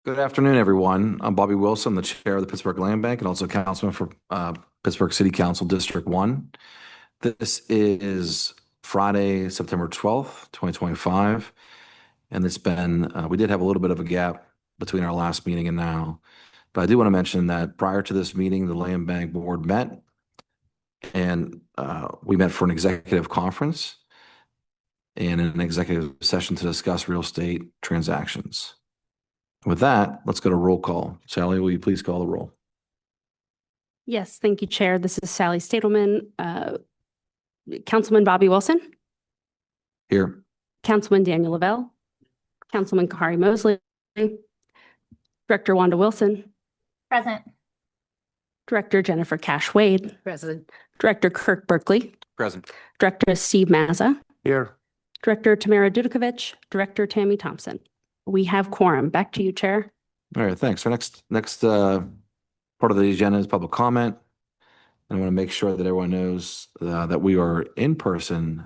Good afternoon, everyone. I'm Bobby Wilson, the chair of the Pittsburgh Land Bank and also councilman for Pittsburgh City Council District 1. This is Friday, September 12th, 2025. And we did have a little bit of a gap between our last meeting and now. But I do want to mention that prior to this meeting, the Land Bank Board met and we met for an executive conference and an executive session to discuss real estate transactions. With that, let's go to roll call. Sally, will you please call the roll? Yes, thank you, Chair. This is Sally Stadelman. Councilman Bobby Wilson, Here. Councilman Daniel Lavelle, Councilman Kahari Mosley, Director Wanda Wilson, Present. Director Jennifer Cash Wade, Present. Director Kirk Berkeley, Present. Director Steve Mazza, Here. Director Tamara Dudikovich, Director Tammy Thompson. We have quorum. Back to you, Chair. All right, thanks. So next part of the agenda is public comment. I want to make sure that everyone knows that we are in person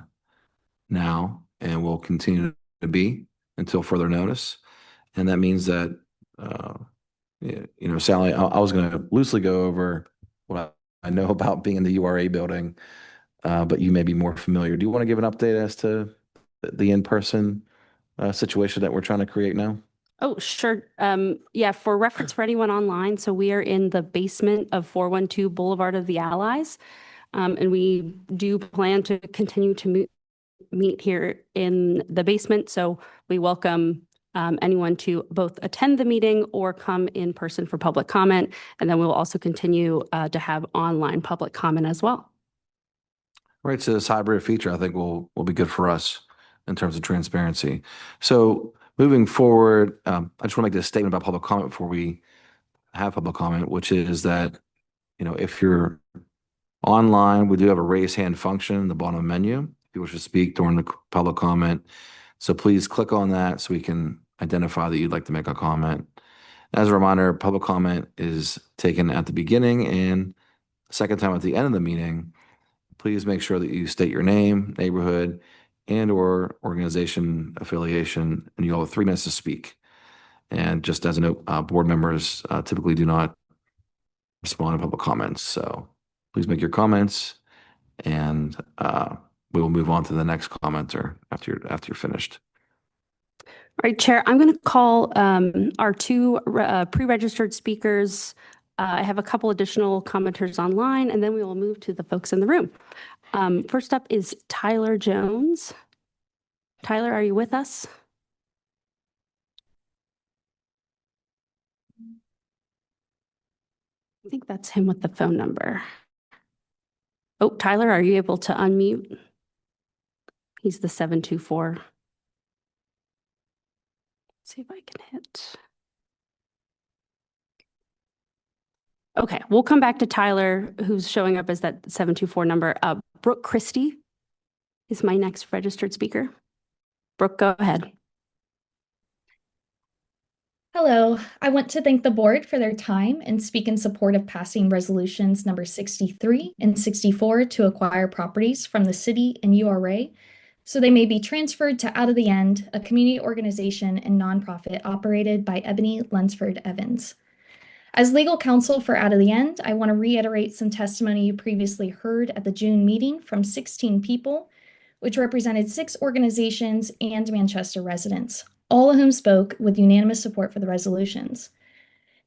now and will continue to be until further notice. And that means that, Sally, I was going to loosely go over what I know about being in the URA building, but you may be more familiar. Do you want to give an update as to the in-person situation that we're trying to create now? Oh, sure. Yeah, for reference for anyone online, so we are in the basement of 412 Boulevard of the Allies. And we do plan to continue to meet here in the basement. So we welcome anyone to both attend the meeting or come in person for public comment. And then we will also continue to have online public comment as well. Right, so this hybrid feature, I think will be good for us in terms of transparency. So moving forward, I just want to make this statement about public comment before we have public comment, which is that, if you're online, we do have a raise hand function in the bottom menu if you wish to speak during the public comment. So please click on that so we can identify that you'd like to make a comment. As a reminder, public comment is taken at the beginning and second time at the end of the meeting. Please make sure that you state your name, neighborhood, and or organization affiliation, and you'll have 3 minutes to speak. And just as a note, board members typically do not respond to public comments. So please make your comments, and we will move on to the next commenter after you're finished. All right, Chair, I'm going to call our 2 pre-registered speakers. I have a couple additional commenters online, and then we will move to the folks in the room. First up is Tyler Jones. Tyler, are you with us? I think that's him with the phone number. Oh, Tyler, are you able to unmute? He's the 724. Let's see if I can hit. Okay, we'll come back to Tyler, who's showing up as that 724 number. Brooke Christie is my next registered speaker. Brooke, go ahead. Hello, I want to thank the board for their time and speak in support of passing resolutions number 63 and 64 to acquire properties from the city and URA so they may be transferred to Out of the End, a community organization and nonprofit operated by Ebony Lunsford Evans. As legal counsel for Out of the End, I want to reiterate some testimony you previously heard at the June meeting from 16 people, which represented 6 organizations and Manchester residents, all of whom spoke with unanimous support for the resolutions.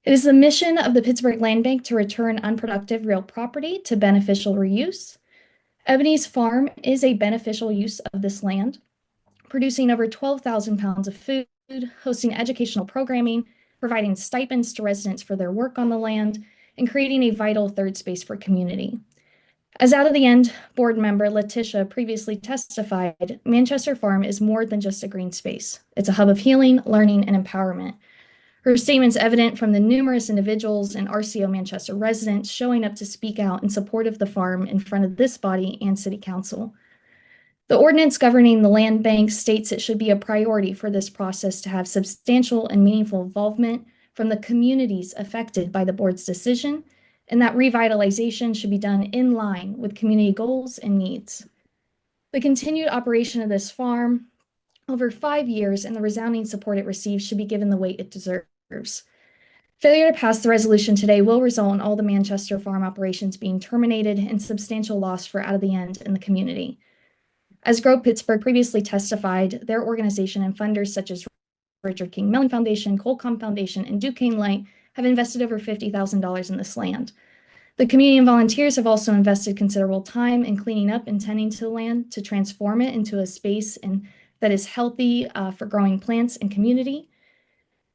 It is the mission of the Pittsburgh Land Bank to return unproductive real property to beneficial reuse. Ebony's farm is a beneficial use of this land, producing over 12,000 pounds of food, hosting educational programming, providing stipends to residents for their work on the land, and creating a vital third space for community. As Out of the End board member Letitia previously testified, Manchester Farm is more than just a green space. It's a hub of healing, learning, and empowerment. Her statement's evident from the numerous individuals and RCO Manchester residents showing up to speak out in support of the farm in front of this body and city council. The ordinance governing the land bank states it should be a priority for this process to have substantial and meaningful involvement from the communities affected by the board's decision, and that revitalization should be done in line with community goals and needs. The continued operation of this farm over 5 years and the resounding support it receives should be given the weight it deserves. Failure to pass the resolution today will result in all the Manchester farm operations being terminated and substantial loss for Out of the End in the community. As Grow Pittsburgh previously testified, their organization and funders such as Richard King Mellon Foundation, Colcom Foundation, and Duquesne Light have invested over $50,000 in this land. The community and volunteers have also invested considerable time in cleaning up and tending to the land to transform it into a space that is healthy for growing plants and community.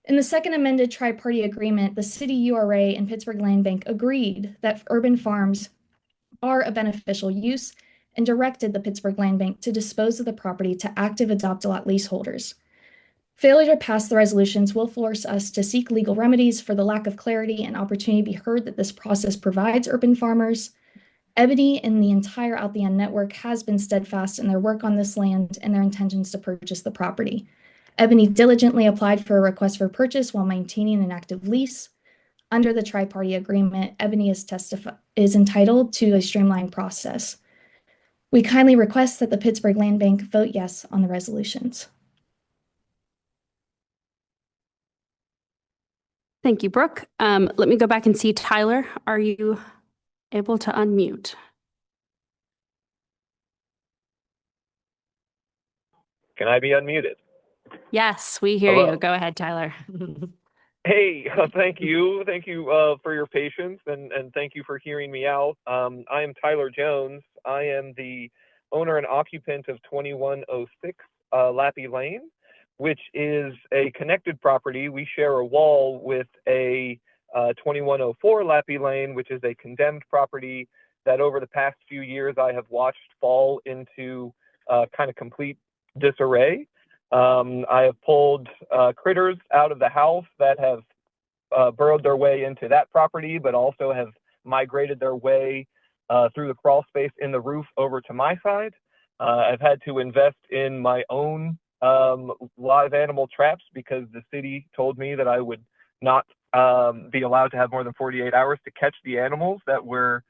In the second amended tri-party agreement, the city URA and Pittsburgh Land Bank agreed that urban farms are a beneficial use and directed the Pittsburgh Land Bank to dispose of the property to active adopt-a-lot leaseholders. Failure to pass the resolutions will force us to seek legal remedies for the lack of clarity and opportunity to be heard that this process provides urban farmers. Ebony and the entire Out the End network has been steadfast in their work on this land and their intentions to purchase the property. Ebony diligently applied for a request for purchase while maintaining an active lease. Under the tri-party agreement, Ebony is entitled to a streamlined process. We kindly request that the Pittsburgh Land Bank vote yes on the resolutions. Thank you, Brooke. Let me go back and see Tyler. Are you able to unmute? Can I be unmuted? Yes, we hear Hello. you. Go ahead, Tyler. Hey, thank you. Thank you for your patience and thank you for hearing me out. I am Tyler Jones. I am the owner and occupant of 2106 Lappy Lane, which is a connected property. We share a wall with a 2104 Lappy Lane, which is a condemned property that over the past few years I have watched fall into kind of complete disarray. I have pulled critters out of the house that have burrowed their way into that property, but also have migrated their way through the crawl space in the roof over to my side. I've had to invest in my own live animal traps because the city told me that I would not be allowed to have more than 48 hours to catch the animals that were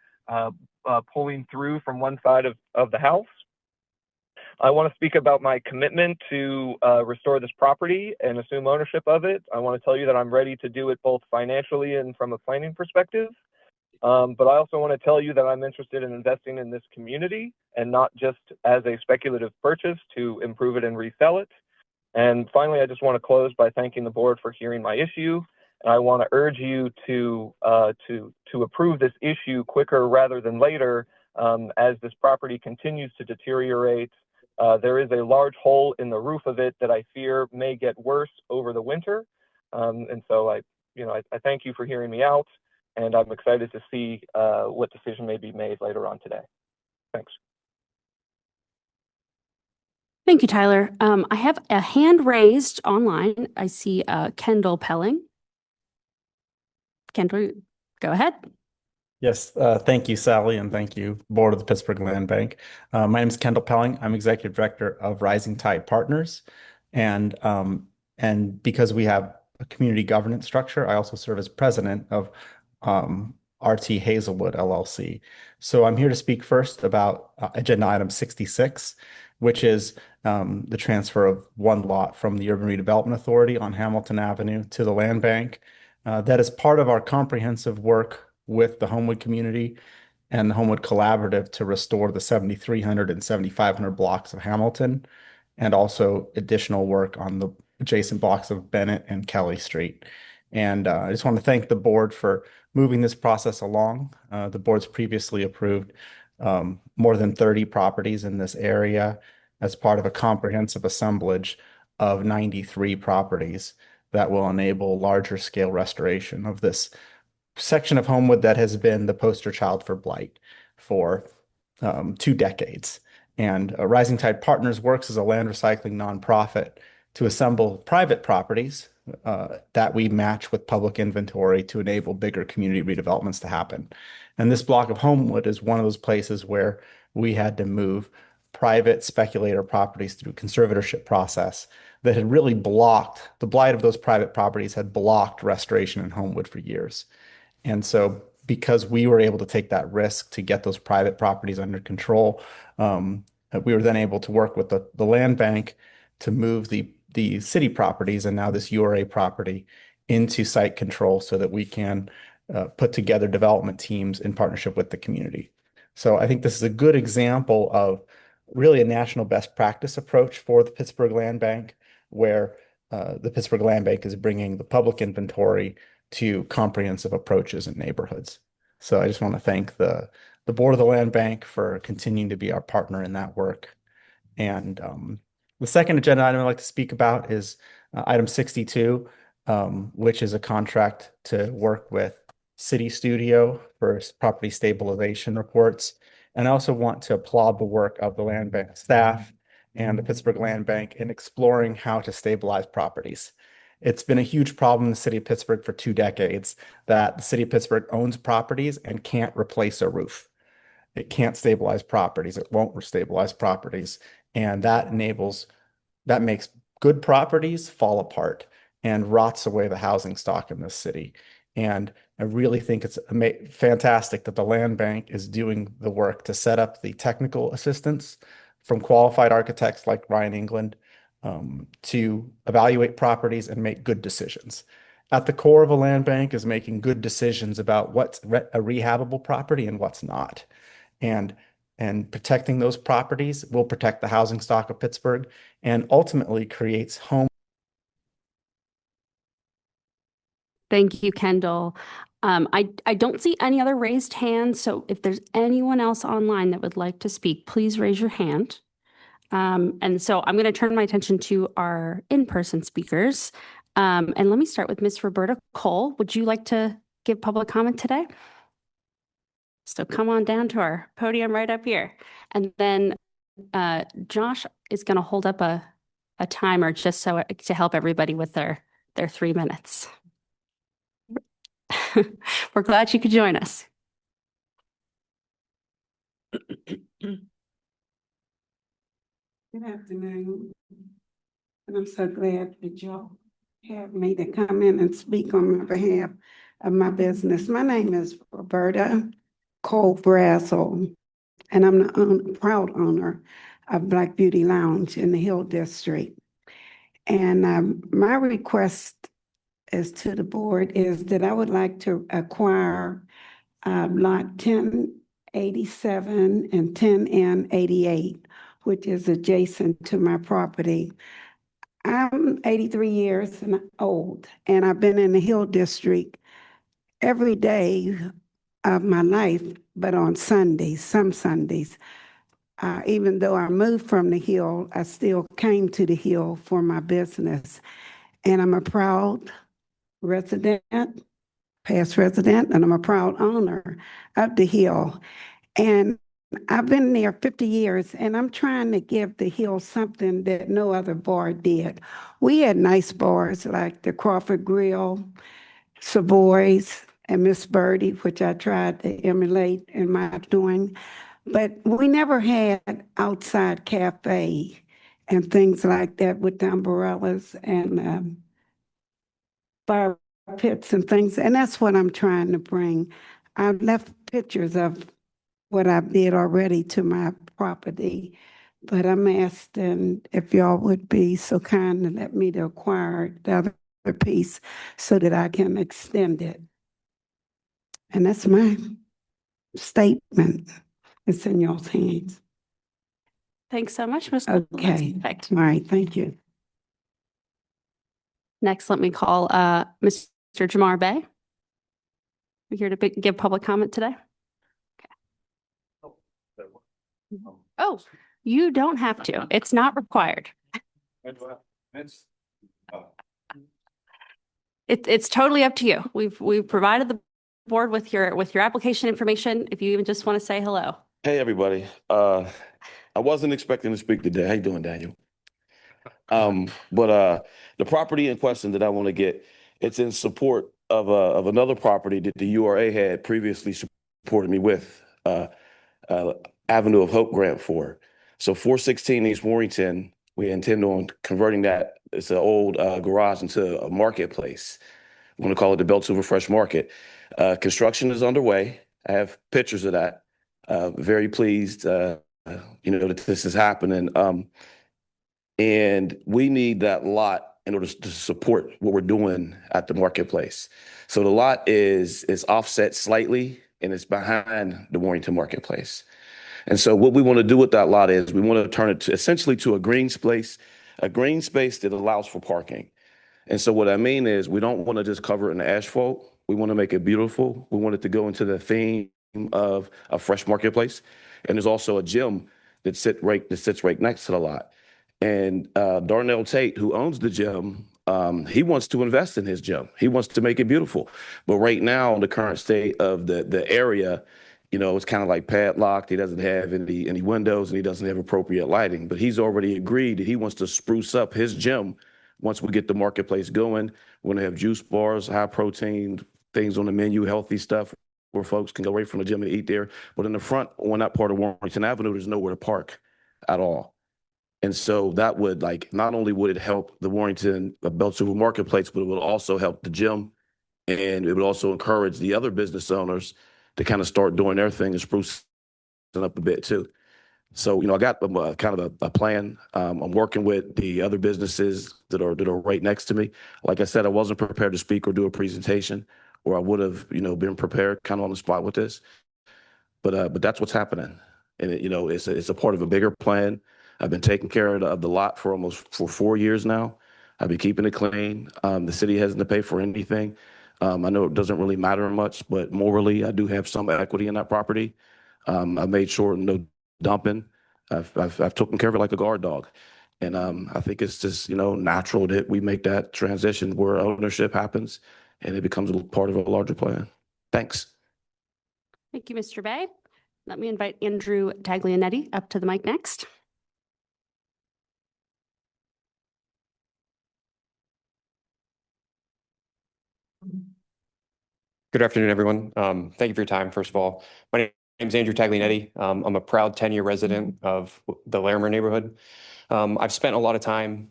pulling through from one side of the house. I want to speak about my commitment to restore this property and assume ownership of it. I want to tell you that I'm ready to do it both financially and from a planning perspective. But I also want to tell you that I'm interested in investing in this community and not just as a speculative purchase to improve it and resell it. And finally, I just want to close by thanking the board for hearing my issue. And I want to urge you to approve this issue quicker rather than later as this property continues to deteriorate. There is a large hole in the roof of it that I fear may get worse over the winter. And so I thank you for hearing me out, and I'm excited to see what decision may be made later on today. Thanks. Thank you, Tyler. I have a hand raised online. I see Kendall Pelling. Kendall, go ahead. Yes, thank you, Sally, and thank you, Board of the Pittsburgh Land Bank. My name is Kendall Pelling. I'm Executive Director of Rising Tide Partners, and because we have a community governance structure, I also serve as President of RT Hazelwood LLC. So I'm here to speak first about Agenda Item 66, which is the transfer of one lot from the Urban Redevelopment Authority on Hamilton Avenue to the Land Bank. That is part of our comprehensive work with the Homewood community and the Homewood Collaborative to restore the 7,300 and 7,500 blocks of Hamilton, and also additional work on the adjacent blocks of Bennett and Kelly Street. And I just want to thank the board for moving this process along. The board's previously approved more than 30 properties in this area as part of a comprehensive assemblage of 93 properties that will enable larger scale restoration of this section of Homewood that has been the poster child for blight for 2 decades. And Rising Tide Partners works as a land recycling nonprofit to assemble private properties that we match with public inventory to enable bigger community redevelopments to happen. And this block of Homewood is one of those places where we had to move private speculator properties through conservatorship process that had really blocked, the blight of those private properties had blocked restoration in Homewood for years. And so because we were able to take that risk to get those private properties under control, we were then able to work with the land bank to move the city properties and now this URA property into site control so that we can put together development teams in partnership with the community. So I think this is a good example of really a national best practice approach for the Pittsburgh Land Bank, where the Pittsburgh Land Bank is bringing the public inventory to comprehensive approaches in neighborhoods. So I just want to thank the board of the Land Bank for continuing to be our partner in that work. And the second agenda item I'd like to speak about is item 62, which is a contract to work with City Studio for property stabilization reports. And I also want to applaud the work of the Land Bank staff and the Pittsburgh Land Bank in exploring how to stabilize properties. It's been a huge problem in the city of Pittsburgh for 2 decades that the city of Pittsburgh owns properties and can't replace a roof. It can't stabilize properties. It won't stabilize properties. And that makes good properties fall apart and rots away the housing stock in this city. And I really think it's fantastic that the Land Bank is doing the work to set up the technical assistance from qualified architects like Ryan England to evaluate properties and make good decisions. At the core of a land bank is making good decisions about what's a rehabable property and what's not. And protecting those properties will protect the housing stock of Pittsburgh and ultimately creates home. Thank you, Kendall. I don't see any other raised hands, so if there's anyone else online that would like to speak, please raise your hand. And so I'm going to turn my attention to our in-person speakers. And let me start with Miss Roberta Cole. Would you like to give public comment today? So come on down to our podium right up here. And then Josh is going to hold up a timer just so to help everybody with their 3 minutes. We're glad you could join us. Good afternoon, and I'm so glad that y'all have me to come in and speak on my behalf of my business. My name is Roberta Cole Brazel, and I'm the proud owner of Black Beauty Lounge in the Hill District. And my request is to the board is that I would like to acquire lot 1087 and 10N88, which is adjacent to my property. I'm 83 years old, and I've been in the Hill District every day of my life, but on Sundays, some Sundays. Even though I moved from the Hill, I still came to the Hill for my business. And I'm a proud resident, past resident, and I'm a proud owner of the Hill. And I've been there 50 years, and I'm trying to give the Hill something that no other bar did. We had nice bars like the Crawford Grill, Savoy's, and Miss Birdie, which I tried to emulate in my doing. But we never had outside cafe and things like that with the umbrellas and fire pits and things. And that's what I'm trying to bring. I've left pictures of what I did already to my property, but I'm asking if y'all would be so kind to let me to acquire the other piece so that I can extend it. And that's my statement. It's in y'all's hands. Thanks so much, Ms. Okay. Perfect. All right, thank you. Next, let me call Mr. Jamar Bay. We're here to give public comment today. Oh, you don't have to. It's not required. It's totally up to you. We've provided the board with your application information. If you even just want to say hello. Hey, everybody. I wasn't expecting to speak today. How you doing, Daniel? But the property in question that I want to get, it's in support of another property that the URA had previously supported me with, Avenue of Hope grant for. So 416 East Warrington, we intend on converting that. It's an old garage into a marketplace. We want to call it the Belt Silver Fresh Market. Construction is underway. I have pictures of that. Very pleased, that this is happening. And we need that lot in order to support what we're doing at the marketplace. So the lot is offset slightly and it's behind the Warrington marketplace. And so what we want to do with that lot is we want to turn it to essentially to a green space that allows for parking. And so what I mean is we don't want to just cover it in asphalt. We want to make it beautiful. We want it to go into the theme of a fresh marketplace. And there's also a gym that sits right next to the lot. And Darnell Tate, who owns the gym, he wants to invest in his gym. He wants to make it beautiful. But right now, in the current state of the area, it's kind of like padlocked. He doesn't have any windows and he doesn't have appropriate lighting. But he's already agreed that he wants to spruce up his gym once we get the marketplace going. We're going to have juice bars, high protein things on the menu, healthy stuff where folks can go right from the gym and eat there. But in the front, on that part of Warrington Avenue, there's nowhere to park at all. And so that would not only would it help the Warrington Beltsville marketplace, but it would also help the gym. And it would also encourage the other business owners to kind of start doing their thing and sprucing up a bit too. So, I got kind of a plan. I'm working with the other businesses that are right next to me. Like I said, I wasn't prepared to speak or do a presentation, or I would have, been prepared kind of on the spot with this. But that's what's happening. And it's a part of a bigger plan. I've been taking care of the lot for 4 years now. I've been keeping it clean. The city hasn't to pay for anything. I know it doesn't really matter much, but morally, I do have some equity in that property. I made sure no dumping. I've taken care of it like a guard dog. And I think it's just, natural that we make that transition where ownership happens and it becomes a part of a larger plan. Thanks. Thank you, Mr. Bay. Let me invite Andrew Taglianetti up to the mic next. Good afternoon, everyone. Thank you for your time, first of all. My name is Andrew Taglianetti. I'm a proud 10-year resident of the Larimer neighborhood. I've spent a lot of time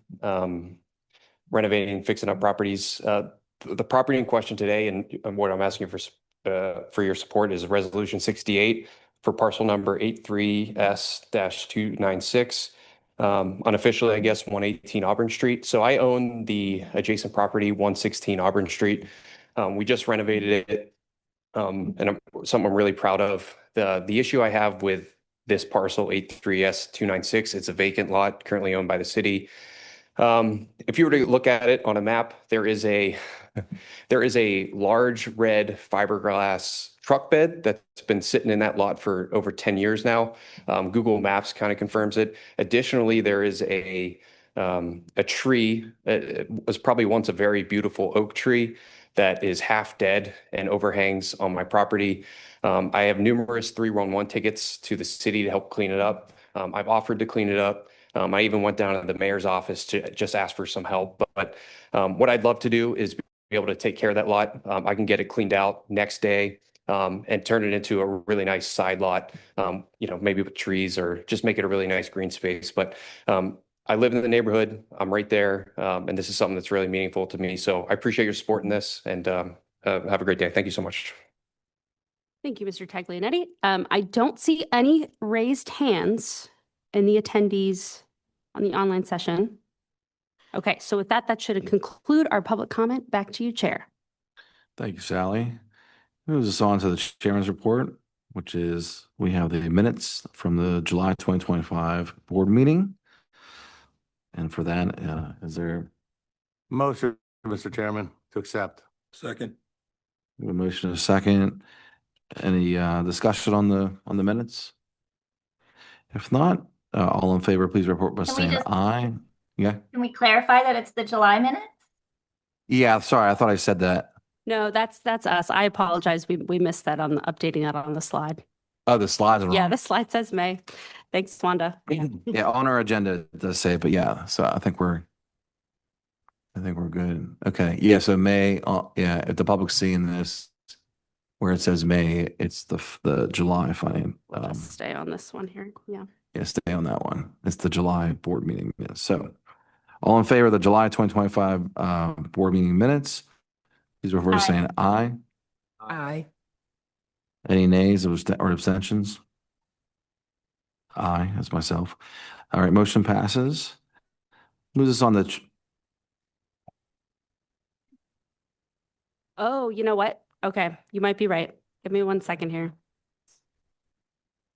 renovating, fixing up properties. The property in question today and what I'm asking for your support is Resolution 68 for parcel number 83S-296. Unofficially, I guess, 118 Auburn Street. So I own the adjacent property, 116 Auburn Street. We just renovated it, and something I'm really proud of. The issue I have with this parcel 83S-296, it's a vacant lot currently owned by the city. If you were to look at it on a map, there is a large red fiberglass truck bed that's been sitting in that lot for over 10 years now. Google Maps kind of confirms it. Additionally, there is a tree. It was probably once a very beautiful oak tree that is half dead and overhangs on my property. I have numerous 311 tickets to the city to help clean it up. I've offered to clean it up. I even went down to the mayor's office to just ask for some help. But what I'd love to do is be able to take care of that lot. I can get it cleaned out next day and turn it into a really nice side lot, maybe with trees or just make it a really nice green space. But I live in the neighborhood. I'm right there. And this is something that's really meaningful to me. So I appreciate your support in this and have a great day. Thank you so much. Thank you, Mr. Taglianetti. I don't see any raised hands in the attendees on the online session. Okay, so with that should conclude our public comment. Back to you, Chair. Thank you, Sally. Moves us on to the chairman's report, which is we have the minutes from the July 2025 board meeting. And for that, is there Motion, Mr. Chairman, to accept. Second. a motion and a second? Any discussion on the minutes? If not, all in favor, please report by Can we saying just- aye. Yeah. Can we clarify that it's the July minutes? Yeah, sorry, I thought I said that. No, that's us. I apologize. We missed that on updating that on the slide. Oh, the slides are Yeah, wrong. the slide says May. Thanks, Wanda. Yeah. Yeah, on our agenda it does say, but yeah, so I think we're good. Okay, yeah, so May, yeah, if the public's seeing this, where it says May, it's the July funding. We'll just stay on this one here. Yeah. Yeah, stay on that one. It's the July board meeting minutes. So all in favor of the July 2025 board meeting minutes, please refer to Aye. saying aye. Aye. Any nays or abstentions? Aye, that's myself. All right, motion passes. Moves us on to Oh, you know what? Okay, you might be right. Give me 1 second here.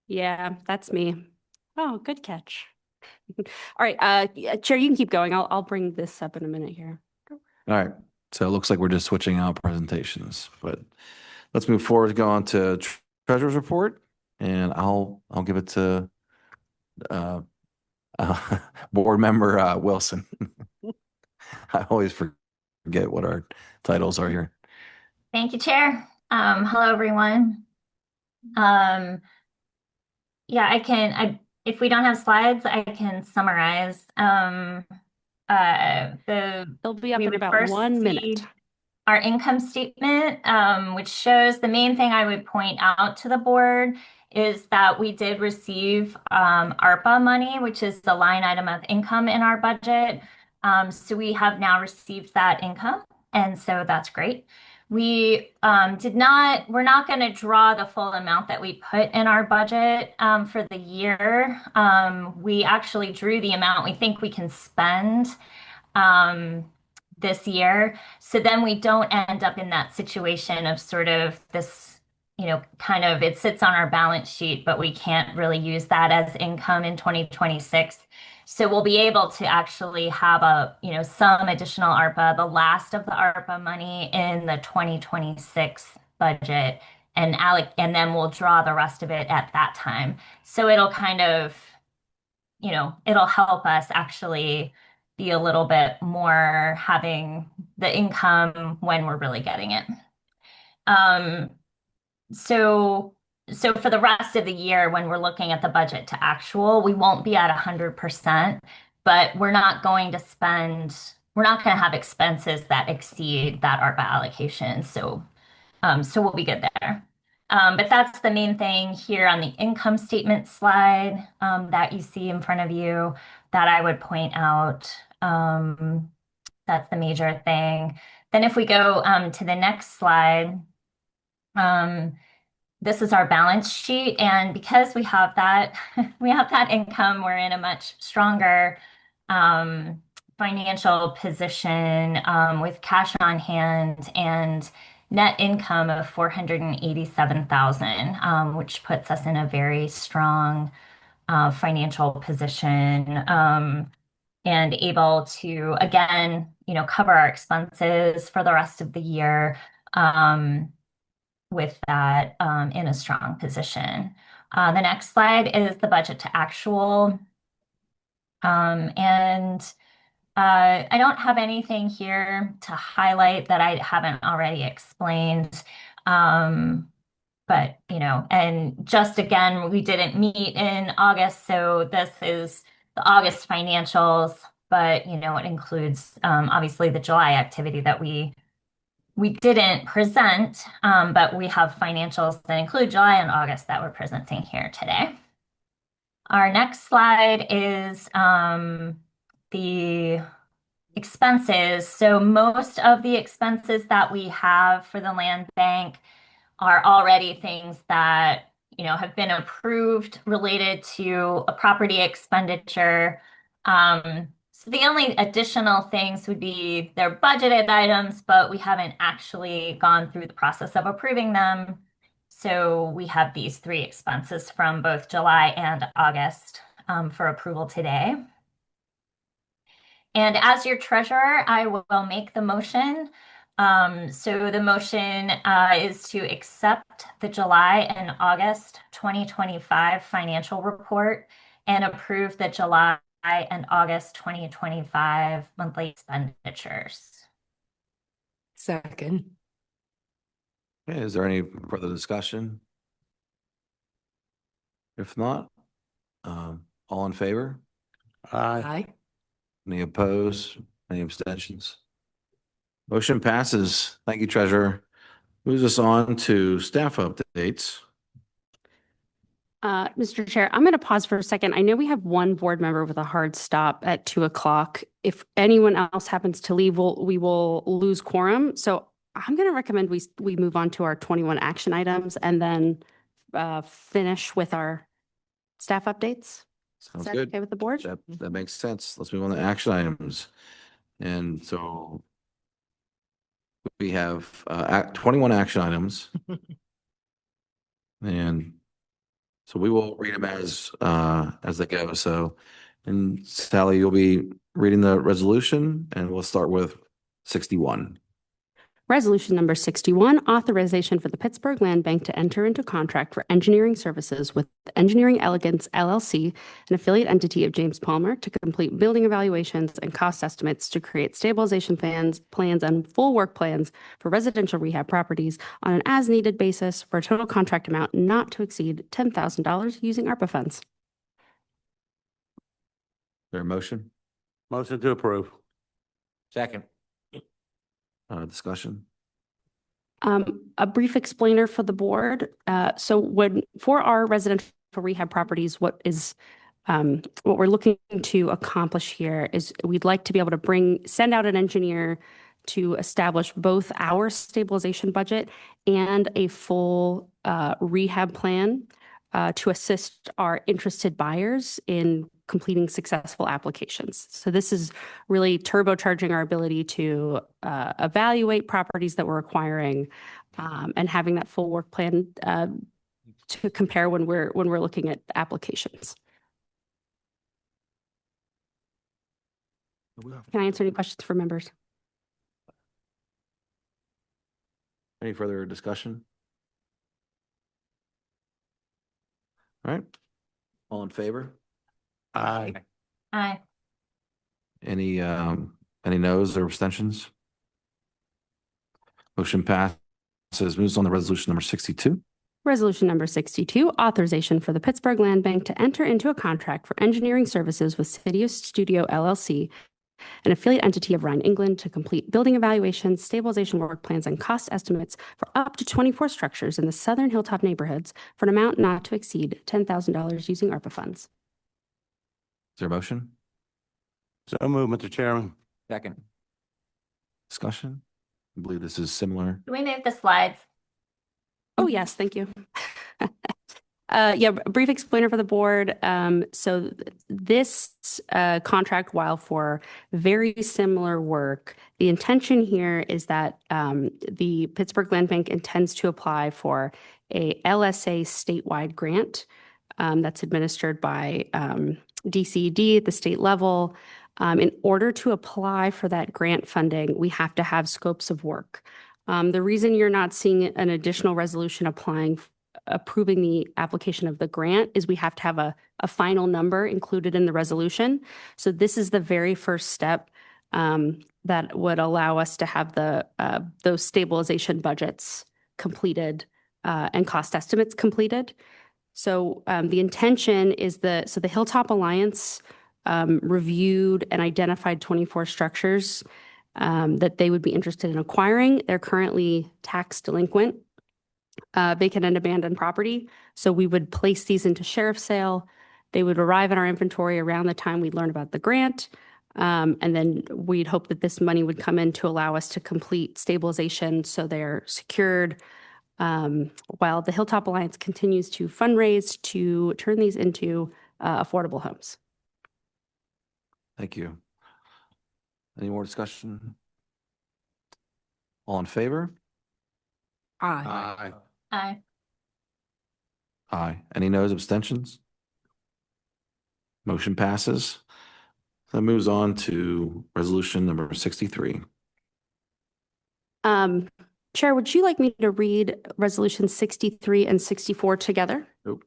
Yeah, that's me. Oh, good catch. All right, yeah, Chair, you can keep going. I'll bring this up in a minute here. All right. So it looks like we're just switching out presentations, but let's move forward, go on to treasurer's report, and I'll give it to uh, board member Wilson. I always forget what our titles are here. Thank you, Chair. Hello, everyone. Yeah, if we don't have slides, I can summarize. They'll be up we in would about first 1 minute. see our income statement, which shows the main thing I would point out to the board is that we did receive ARPA money, which is the line item of income in our budget. So we have now received that income, and so that's great. We're not going to draw the full amount that we put in our budget for the year. We actually drew the amount we think we can spend this year. So then we don't end up in that situation of sort of this, kind of it sits on our balance sheet, but we can't really use that as income in 2026. So we'll be able to actually have some additional ARPA, the last of the ARPA money in the 2026 budget and then we'll draw the rest of it at that time. So it'll kind of, it'll help us actually be a little bit more having the income when we're really getting it. Um, so for the rest of the year, when we're looking at the budget to actual, we won't be at 100%, but we're not going to have expenses that exceed that ARPA allocation. So we'll be good there. But that's the main thing here on the income statement slide that you see in front of you that I would point out. That's the major thing. Then if we go to the next slide, this is our balance sheet. And because we have that, we have that income, we're in a much stronger financial position with cash on hand and net income of 487,000, which puts us in a very strong financial position and able to, again, cover our expenses for the rest of the year with that in a strong position. The next slide is the budget to actual. I don't have anything here to highlight that I haven't already explained. But, and just again, we didn't meet in August, so this is the August financials, but, it includes obviously the July activity that we didn't present, but we have financials that include July and August that we're presenting here today. Our next slide is the expenses. So most of the expenses that we have for the land bank are already things that, have been approved related to a property expenditure. So the only additional things would be their budgeted items, but we haven't actually gone through the process of approving them. So we have these 3 expenses from both July and August for approval today. And as your treasurer, I will make the motion. So the motion is to accept the July and August 2025 financial report and approve the July and August 2025 monthly expenditures. Second. Okay, is there any further discussion? If not, all in favor? Aye. Aye. Any opposed? Any abstentions? Motion passes. Thank you, Treasurer. Moves us on to staff updates. Mr. Chair, I'm going to pause for a second. I know we have one board member with a hard stop at 2:00. If anyone else happens to leave, we will lose quorum. So I'm going to recommend we move on to our 21 action items and then finish with our staff updates. Sounds Is that good. okay with the board? That makes sense. Let's move on to action items. And so We have 21 action items. And so we will read them as they go. So, and Sally, you'll be reading the resolution, and we'll start with 61. Resolution number 61, authorization for the Pittsburgh Land Bank to enter into contract for engineering services with Engineering Elegance LLC, an affiliate entity of James Palmer, to complete building evaluations and cost estimates to create stabilization plans, and full work plans for residential rehab properties on an as-needed basis for a total contract amount not to exceed $10,000 using ARPA funds. Is there a motion? Motion to approve. Second. Discussion? A brief explainer for the board. For our residential rehab properties, what we're looking to accomplish here is we'd like to be able to send out an engineer to establish both our stabilization budget and a full rehab plan to assist our interested buyers in completing successful applications. So this is really turbocharging our ability to evaluate properties that we're acquiring and having that full work plan to compare when we're looking at applications. Can I answer any questions for members? Any further discussion? All right. All in favor? Aye. Aye. Any noes or abstentions? Motion passes. Moves on to resolution number 62. Resolution number 62, authorization for the Pittsburgh Land Bank to enter into a contract for engineering services with City Studio LLC, an affiliate entity of Rhine, England, to complete building evaluations, stabilization work plans, and cost estimates for up to 24 structures in the Southern Hilltop neighborhoods for an amount not to exceed $10,000 using ARPA funds. Is there a motion? So move, Mr. Chairman. Second. Discussion? I believe this is similar. Do we move the slides? Oh, yes, thank you. Yeah, a brief explainer for the board. So this contract, while for very similar work, the intention here is that the Pittsburgh Land Bank intends to apply for a LSA statewide grant that's administered by DCED at the state level. In order to apply for that grant funding, we have to have scopes of work. The reason you're not seeing an additional resolution approving the application of the grant is we have to have a final number included in the resolution. So this is the very first step that would allow us to have those stabilization budgets completed and cost estimates completed. So the intention is the Hilltop Alliance reviewed and identified 24 structures that they would be interested in acquiring. They're currently tax delinquent, vacant and abandoned property. So we would place these into sheriff's sale. They would arrive in our inventory around the time we'd learn about the grant. And then we'd hope that this money would come in to allow us to complete stabilization so they're secured while the Hilltop Alliance continues to fundraise to turn these into affordable homes. Thank you. Any more discussion? All in favor? Aye. Aye. Aye. Any noes, abstentions? Motion passes. That moves on to resolution number 63. Chair, would you like me to read resolutions 63 and 64 together? Nope.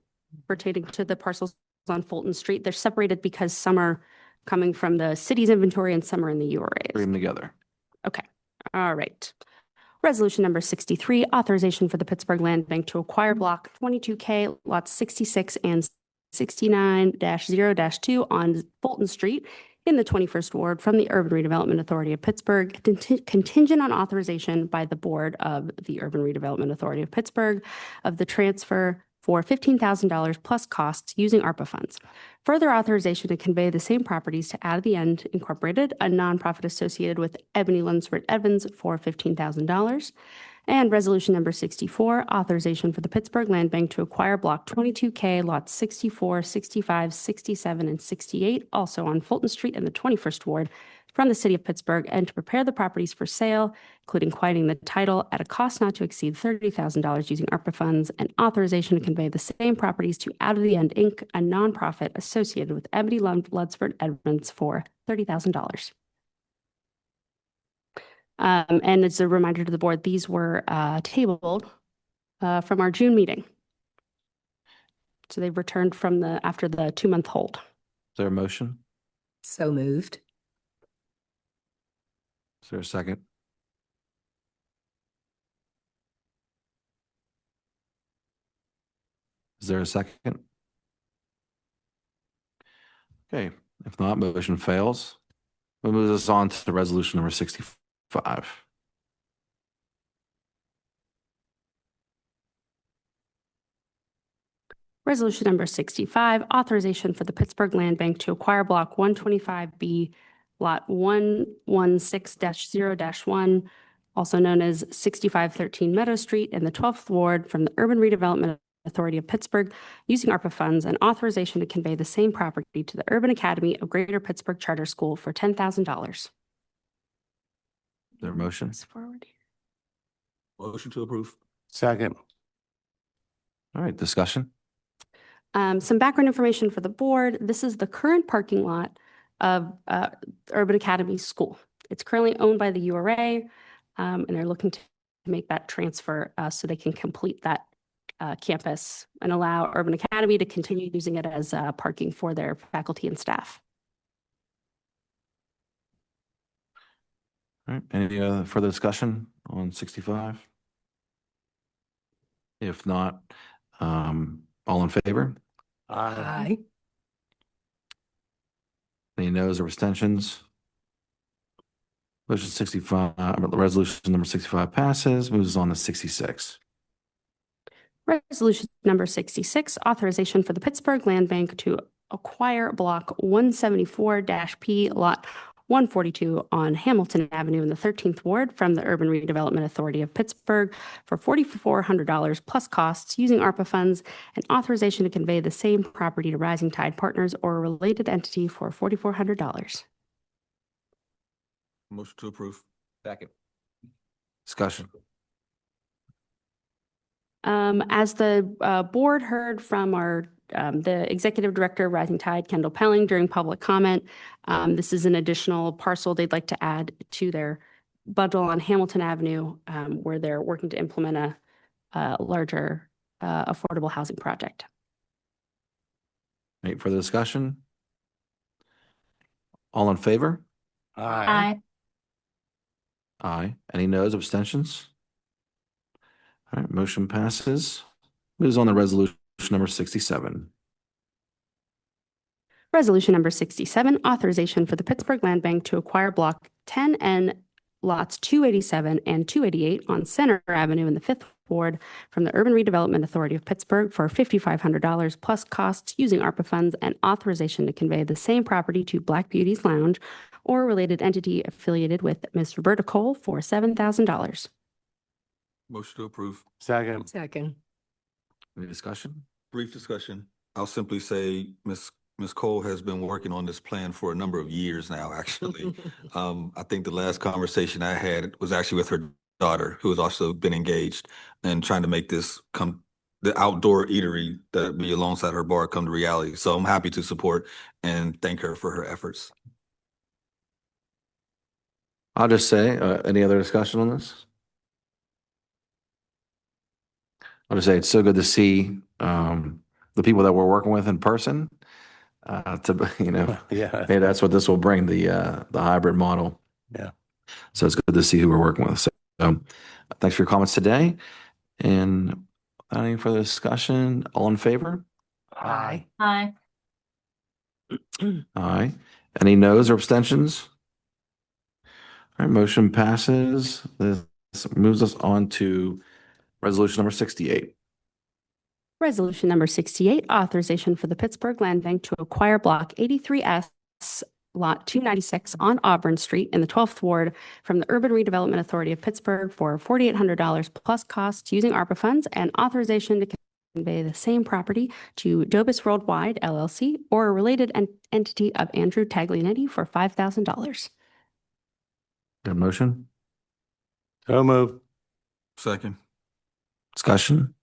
Pertaining to the parcels on Fulton Street. They're separated because some are coming from the city's inventory and some are in the URAs. Read them together. Okay. All right. Resolution number 63, authorization for the Pittsburgh Land Bank to acquire block 22K, lots 66 and 69-0-2 on Fulton Street in the 21st Ward from the Urban Redevelopment Authority of Pittsburgh, contingent on authorization by the Board of the Urban Redevelopment Authority of Pittsburgh of the transfer for $15,000 plus costs using ARPA funds. Further authorization to convey the same properties to Out of the End Incorporated, a nonprofit associated with Ebony Lunsford Evans, for $15,000. And resolution number 64, authorization for the Pittsburgh Land Bank to acquire block 22K, lots 64, 65, 67, and 68, also on Fulton Street in the 21st Ward from the city of Pittsburgh and to prepare the properties for sale, including quieting the title at a cost not to exceed $30,000 using ARPA funds, and authorization to convey the same properties to Out of the End Inc., a nonprofit associated with Ebony Lunsford Edmonds, for $30,000. And as a reminder to the board, these were tabled from our June meeting. So they've returned from after the 2-month hold. Is there a motion? So moved. Is there a second? Is there a second? Okay, if not, motion fails. We'll move this on to resolution number 65. Resolution number 65, authorization for the Pittsburgh Land Bank to acquire block 125B, lot 116-0-1, also known as 6513 Meadow Street in the 12th Ward from the Urban Redevelopment Authority of Pittsburgh using ARPA funds, and authorization to convey the same property to the Urban Academy of Greater Pittsburgh Charter School for $10,000. Is there a motion? Motion to approve. Second. All right, discussion. Some background information for the board. This is the current parking lot of Urban Academy School. It's currently owned by the URA, and they're looking to make that transfer so they can complete that campus and allow Urban Academy to continue using it as parking for their faculty and staff. All right, any further discussion on 65? If not, all in favor? Aye. Any noes or abstentions? Motion 65, resolution number 65 passes, moves on to 66. Resolution number 66, authorization for the Pittsburgh Land Bank to acquire block 174-P, lot 142 on Hamilton Avenue in the 13th Ward from the Urban Redevelopment Authority of Pittsburgh for $4,400 plus costs using ARPA funds, and authorization to convey the same property to Rising Tide Partners or a related entity for $4,400. Motion to approve. Second. Discussion. As the board heard from the executive director of Rising Tide, Kendall Pelling, during public comment, this is an additional parcel they'd like to add to their bundle on Hamilton Avenue, where they're working to implement a larger affordable housing project. Any further discussion? All in favor? Aye. Aye. Any noes, abstentions? All right, motion passes. Moves on to resolution number 67. Resolution number 67, authorization for the Pittsburgh Land Bank to acquire block 10N, lots 287 and 288 on Center Avenue in the 5th Ward from the Urban Redevelopment Authority of Pittsburgh for $5,500 plus costs using ARPA funds, and authorization to convey the same property to Black Beauty's Lounge or a related entity affiliated with Ms. Roberta Cole for $7,000. Motion to approve. Second. Second. Any discussion? Brief discussion. I'll simply say Ms. Cole has been working on this plan for a number of years now, actually. I think the last conversation I had was actually with her daughter, who has also been engaged and trying to make this the outdoor eatery that be alongside her bar come to reality. So I'm happy to support and thank her for her efforts. I'll just say, any other discussion on this? I'll just say it's so good to see the people that we're working with in person. Yeah. Maybe that's what this will bring, the hybrid model. Yeah. So it's good to see who we're working with. So thanks for your comments today. And without any further discussion, all in favor? Aye. Aye. Aye. Any noes or abstentions? All right, motion passes. This moves us on to resolution number 68. Resolution number 68, authorization for the Pittsburgh Land Bank to acquire block 83S, lot 296 on Auburn Street in the 12th Ward from the Urban Redevelopment Authority of Pittsburgh for $4,800 plus costs using ARPA funds, and authorization to convey the same property to Dobis Worldwide LLC or a related entity of Andrew Taglianetti for $5,000. Got a motion? So moved. Second. Discussion?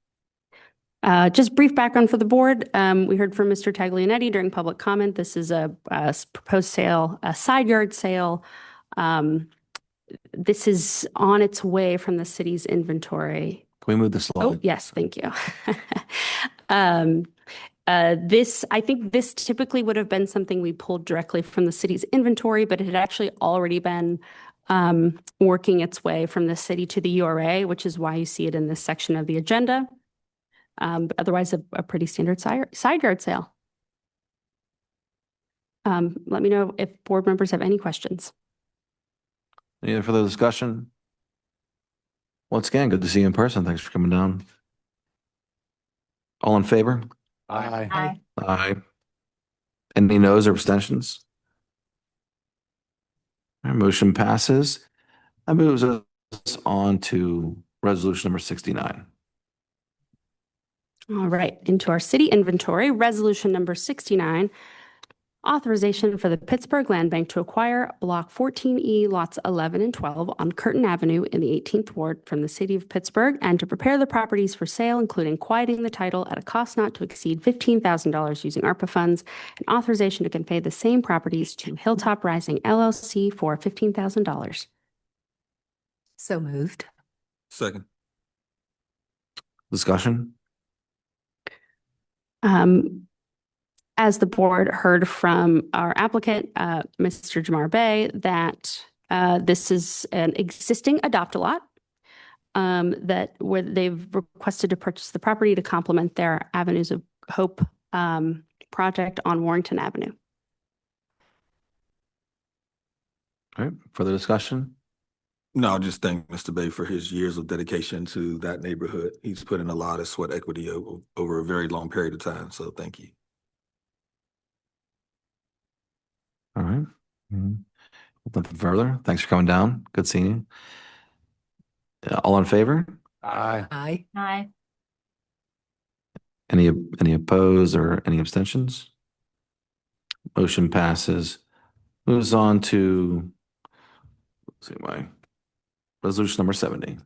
Just brief background for the board. We heard from Mr. Taglianetti during public comment. This is a proposed sale, a side yard sale. This is on its way from the city's inventory. Can we move the slide? Oh, yes, thank you. I think this typically would have been something we pulled directly from the city's inventory, but it had actually already been working its way from the city to the URA, which is why you see it in this section of the agenda. But otherwise, a pretty standard side yard sale. Let me know if board members have any questions. Any further discussion? Once again, good to see you in person. Thanks for coming down. All in favor? Aye. Aye. Aye. Any noes or abstentions? All right, motion passes. That moves us on to resolution number 69. All right, into our city inventory, resolution number 69, authorization for the Pittsburgh Land Bank to acquire Block 14E, lots 11 and 12 on Curtin Avenue in the 18th Ward from the city of Pittsburgh, and to prepare the properties for sale, including quieting the title at a cost not to exceed $15,000 using ARPA funds, and authorization to convey the same properties to Hilltop Rising LLC for $15,000. So moved. Second. Discussion? As the board heard from our applicant, Mr. Jamar Bey, that this is an existing adopt-a-lot where they've requested to purchase the property to complement their Avenues of Hope project on Warrington Avenue. All right, further discussion? No, I'll just thank Mr. Bay for his years of dedication to that neighborhood. He's put in a lot of sweat equity over a very long period of time. So thank you. All right. Nothing further. Thanks for coming down. Good seeing you. All in favor? Aye. Aye. Aye. Any opposed or any abstentions? Motion passes. Moves on to, let's see, resolution number 70.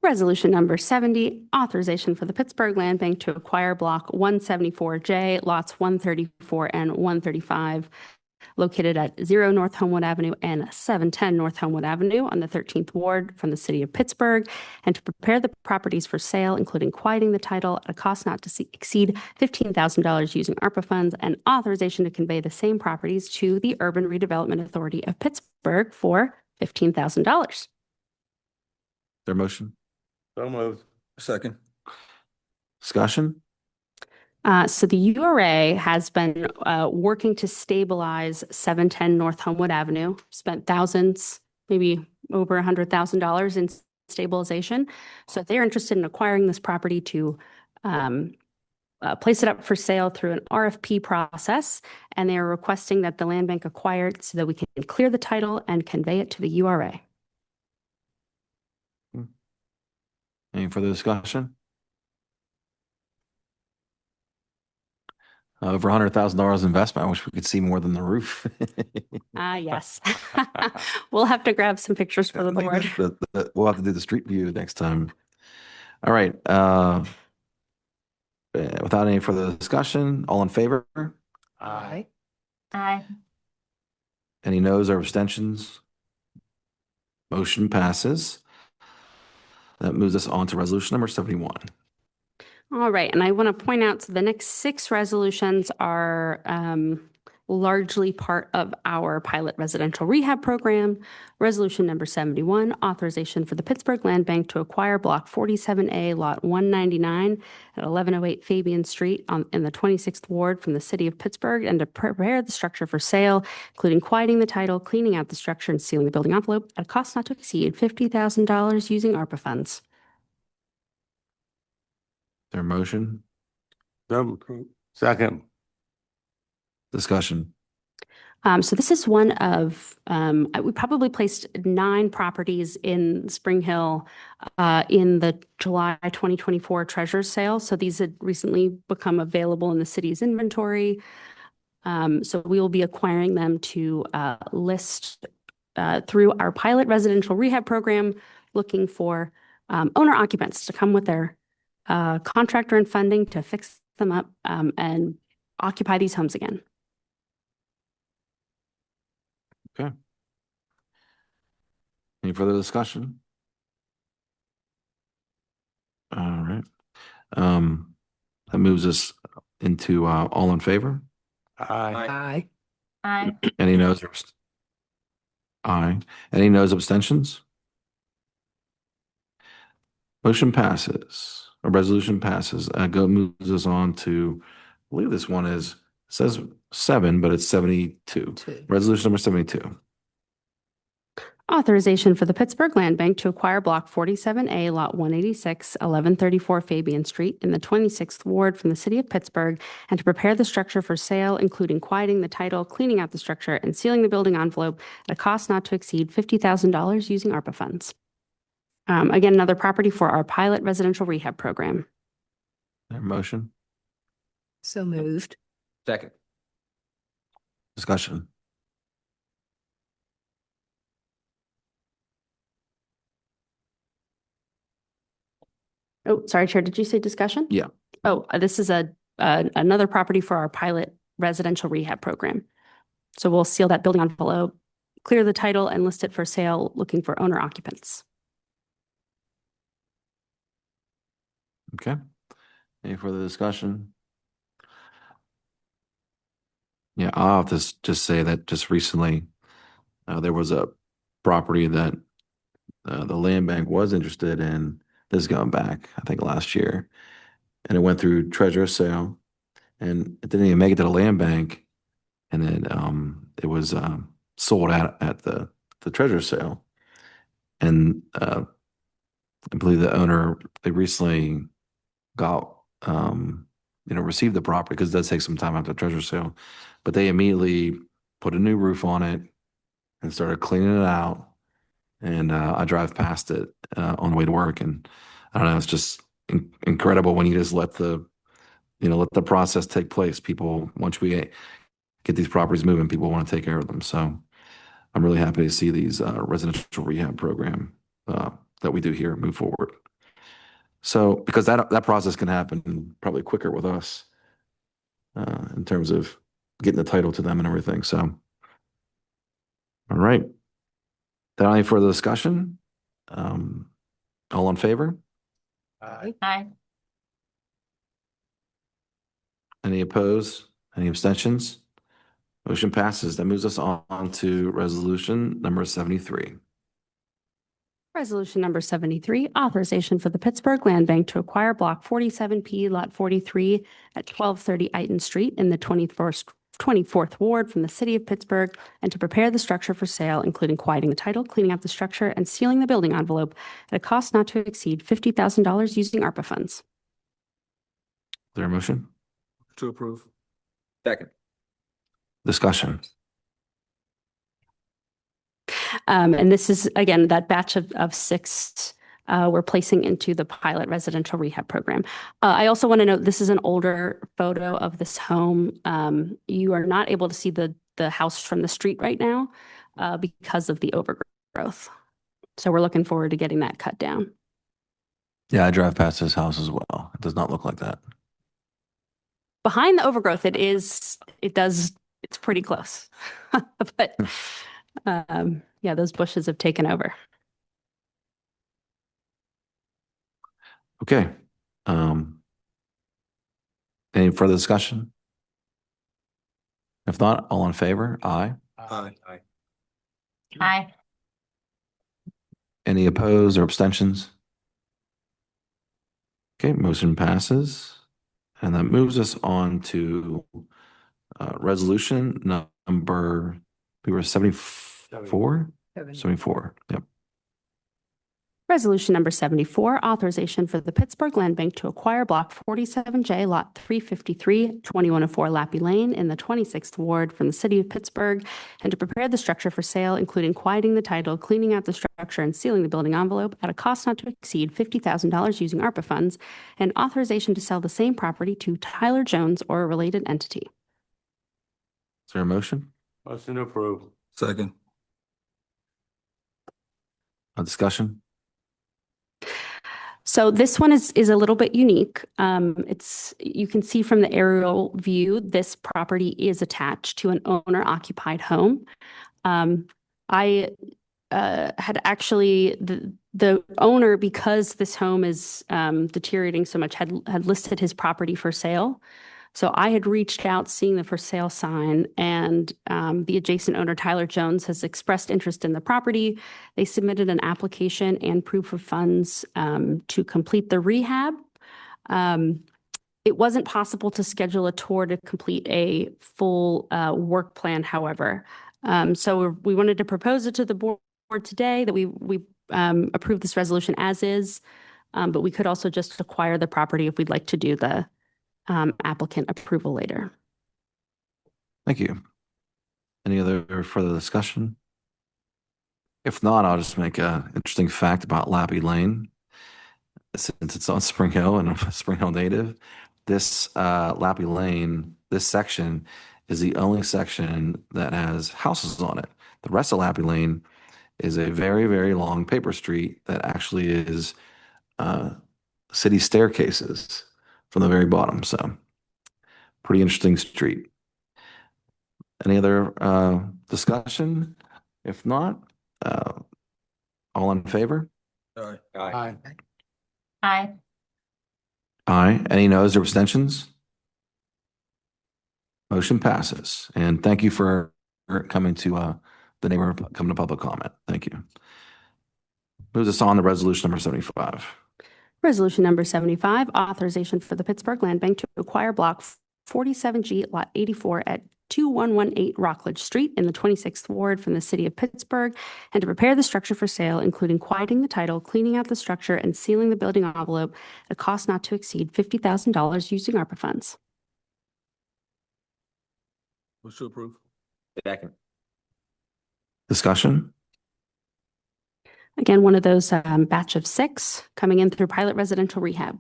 Resolution number 70, authorization for the Pittsburgh Land Bank to acquire Block 174J, lots 134 and 135, located at 0 North Homewood Avenue and 710 North Homewood Avenue on the 13th Ward from the city of Pittsburgh, and to prepare the properties for sale, including quieting the title at a cost not to exceed $15,000 using ARPA funds, and authorization to convey the same properties to the Urban Redevelopment Authority of Pittsburgh for $15,000. Their motion? So moved. Second. Discussion? So the URA has been working to stabilize 710 North Homewood Avenue, spent thousands, maybe over $100,000 in stabilization. So they're interested in acquiring this property to place it up for sale through an RFP process, and they are requesting that the land bank acquire it so that we can clear the title and convey it to the URA. Any further discussion? Over $100,000 investment. I wish we could see more than the roof. Yes. We'll have to grab some pictures for the board. We'll have to do the street view next time. All right. Without any further discussion, all in favor? Aye. Aye. Any noes or abstentions? Motion passes. That moves us on to resolution number 71. All right, and I want to point out, so the next 6 resolutions are largely part of our pilot residential rehab program. Resolution number 71, authorization for the Pittsburgh Land Bank to acquire Block 47A, Lot 199 at 1108 Fabian Street in the 26th Ward from the city of Pittsburgh, and to prepare the structure for sale, including quieting the title, cleaning out the structure, and sealing the building envelope at a cost not to exceed $50,000 using ARPA funds. Their motion? So moved. Second. Discussion? So this is one of, we probably placed 9 properties in Spring Hill in the July 2024 treasurer's sale. So these had recently become available in the city's inventory. So we will be acquiring them to list through our pilot residential rehab program, looking for owner occupants to come with their contractor and funding to fix them up and occupy these homes again. Okay. Any further discussion? All right. That moves us into all in favor. Aye. Aye. Any noes? Aye. Any noes, abstentions? Motion passes. A resolution passes. Moves us on to, I believe this one says 7, but it's 72. Resolution number 72. Authorization for the Pittsburgh Land Bank to acquire Block 47A, Lot 186, 1134 Fabian Street in the 26th Ward from the City of Pittsburgh, and to prepare the structure for sale, including quieting the title, cleaning out the structure, and sealing the building envelope at a cost not to exceed $50,000 using ARPA funds. Again, another property for our pilot residential rehab program. There motion? So moved. Second. Discussion. Oh, sorry, Chair, did you say discussion? Yeah. Oh, this is another property for our pilot residential rehab program. So we'll seal that building envelope, clear the title, and list it for sale, looking for owner occupants. Okay. Any further discussion? Yeah, I'll have to just say that just recently, there was a property that the land bank was interested in. This is going back, I think, last year, and it went through treasurer sale, and it didn't even make it to the land bank, and then it was sold out at the treasurer sale, and I believe the owner, they recently got received the property, because it does take some time after the treasurer sale, but they immediately put a new roof on it and started cleaning it out. And I drive past it on the way to work, and I don't know, it's just incredible when you just let the process take place. People, once we get these properties moving, people want to take care of them. So I'm really happy to see these residential rehab program that we do here move forward. So because that process can happen probably quicker with us in terms of getting the title to them and everything. So, all right. Without any further discussion, all in favor? Aye. Any opposed? Any abstentions? Motion passes. That moves us on to resolution number 73. Resolution number 73, authorization for the Pittsburgh Land Bank to acquire Block 47P, Lot 43 at 1230 Eighton Street in the 24th Ward from the City of Pittsburgh, and to prepare the structure for sale, including quieting the title, cleaning out the structure, and sealing the building envelope at a cost not to exceed $50,000 using ARPA funds. Is there a motion? To approve. Second. Discussion. And this is, again, that batch of 6 we're placing into the pilot residential rehab program. I also want to note, this is an older photo of this home. You are not able to see the house from the street right now because of the overgrowth. So we're looking forward to getting that cut down. Yeah, I drive past this house as well. It does not look like that. Behind the overgrowth, it's pretty close. But yeah, those bushes have taken over. Okay. Any further discussion? If not, all in favor? Aye. Aye. Aye. Any opposed or abstentions? Okay, motion passes. And that moves us on to resolution number, we were 74? 74, yep. Resolution number 74, authorization for the Pittsburgh Land Bank to acquire Block 47J, Lot 353, 2104 Lappy Lane in the 26th Ward from the City of Pittsburgh, and to prepare the structure for sale, including quieting the title, cleaning out the structure, and sealing the building envelope at a cost not to exceed $50,000 using ARPA funds, and authorization to sell the same property to Tyler Jones or a related entity. Is there a motion? Motion to approve. Second. A discussion? So this one is a little bit unique. You can see from the aerial view, this property is attached to an owner-occupied home. I had actually the owner, because this home is deteriorating so much, had listed his property for sale. So I had reached out, seeing the for sale sign, and the adjacent owner, Tyler Jones, has expressed interest in the property. They submitted an application and proof of funds to complete the rehab. It wasn't possible to schedule a tour to complete a full work plan, however. So we wanted to propose it to the board today, that we approve this resolution as is, but we could also just acquire the property if we'd like to do the applicant approval later. Thank you. Any other further discussion? If not, I'll just make an interesting fact about Lappy Lane. Since it's on Spring Hill and I'm a Spring Hill native, this Lappy Lane, this section is the only section that has houses on it. The rest of Lappy Lane is a very, very long paper street that actually is city staircases from the very bottom. So pretty interesting street. Any other discussion? If not, all in favor? Aye. Aye. Aye. Aye. Any noes or abstentions? Motion passes. And thank you for coming to the neighborhood, coming to public comment. Thank you. Moves us on to resolution number 75. Resolution number 75, authorization for the Pittsburgh Land Bank to acquire block 47G, lot 84 at 2118 Rockledge Street in the 26th Ward from the city of Pittsburgh, and to prepare the structure for sale, including quieting the title, cleaning out the structure, and sealing the building envelope at a cost not to exceed $50,000 using ARPA funds. Motion to approve. Second. Discussion? Again, one of those batch of 6 coming in through pilot residential rehab.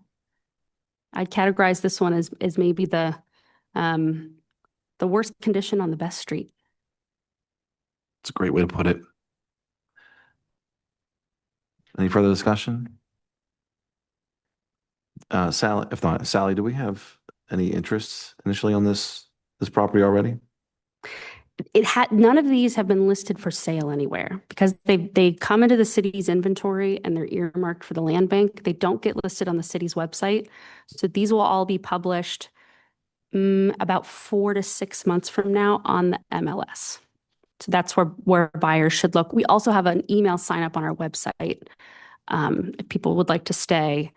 I'd categorize this one as maybe the worst condition on the best street. It's a great way to put it. Any further discussion? Sally, if not, Sally, do we have any interests initially on this property already? None of these have been listed for sale anywhere because they come into the city's inventory and they're earmarked for the land bank. They don't get listed on the city's website. So these will all be published about 4 to 6 months from now on the MLS. So that's where buyers should look. We also have an email sign up on our website. If people would like to stay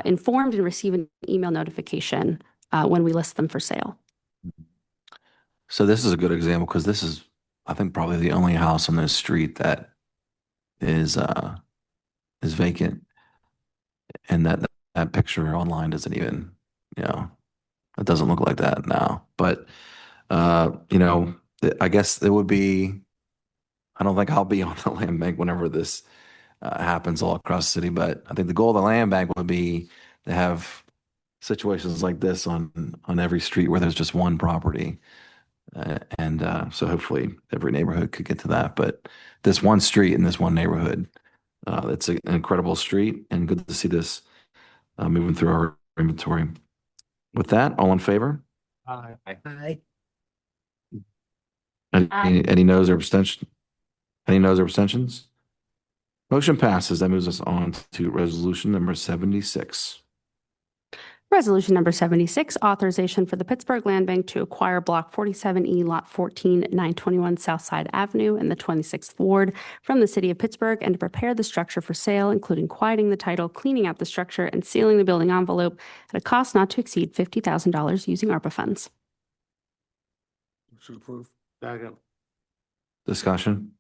informed and receive an email notification when we list them for sale. So this is a good example because this is, I think, probably the only house on this street that is vacant, and that picture online doesn't even, it doesn't look like that now. But I guess it would be. I don't think I'll be on the land bank whenever this happens all across the city. But I think the goal of the land bank would be to have situations like this on every street where there's just one property. So hopefully every neighborhood could get to that. But this one street in this one neighborhood, it's an incredible street, and good to see this moving through our inventory. With that, all in favor? Aye. Aye. Any noes or abstention? Any noes or abstentions? Motion passes. That moves us on to resolution number 76. Resolution number 76, authorization for the Pittsburgh Land Bank to acquire block 47E, lot 14, 921 Southside Avenue in the 26th Ward from the city of Pittsburgh, and to prepare the structure for sale, including quieting the title, cleaning out the structure, and sealing the building envelope at a cost not to exceed $50,000 using ARPA funds. Motion to approve. Second. Discussion?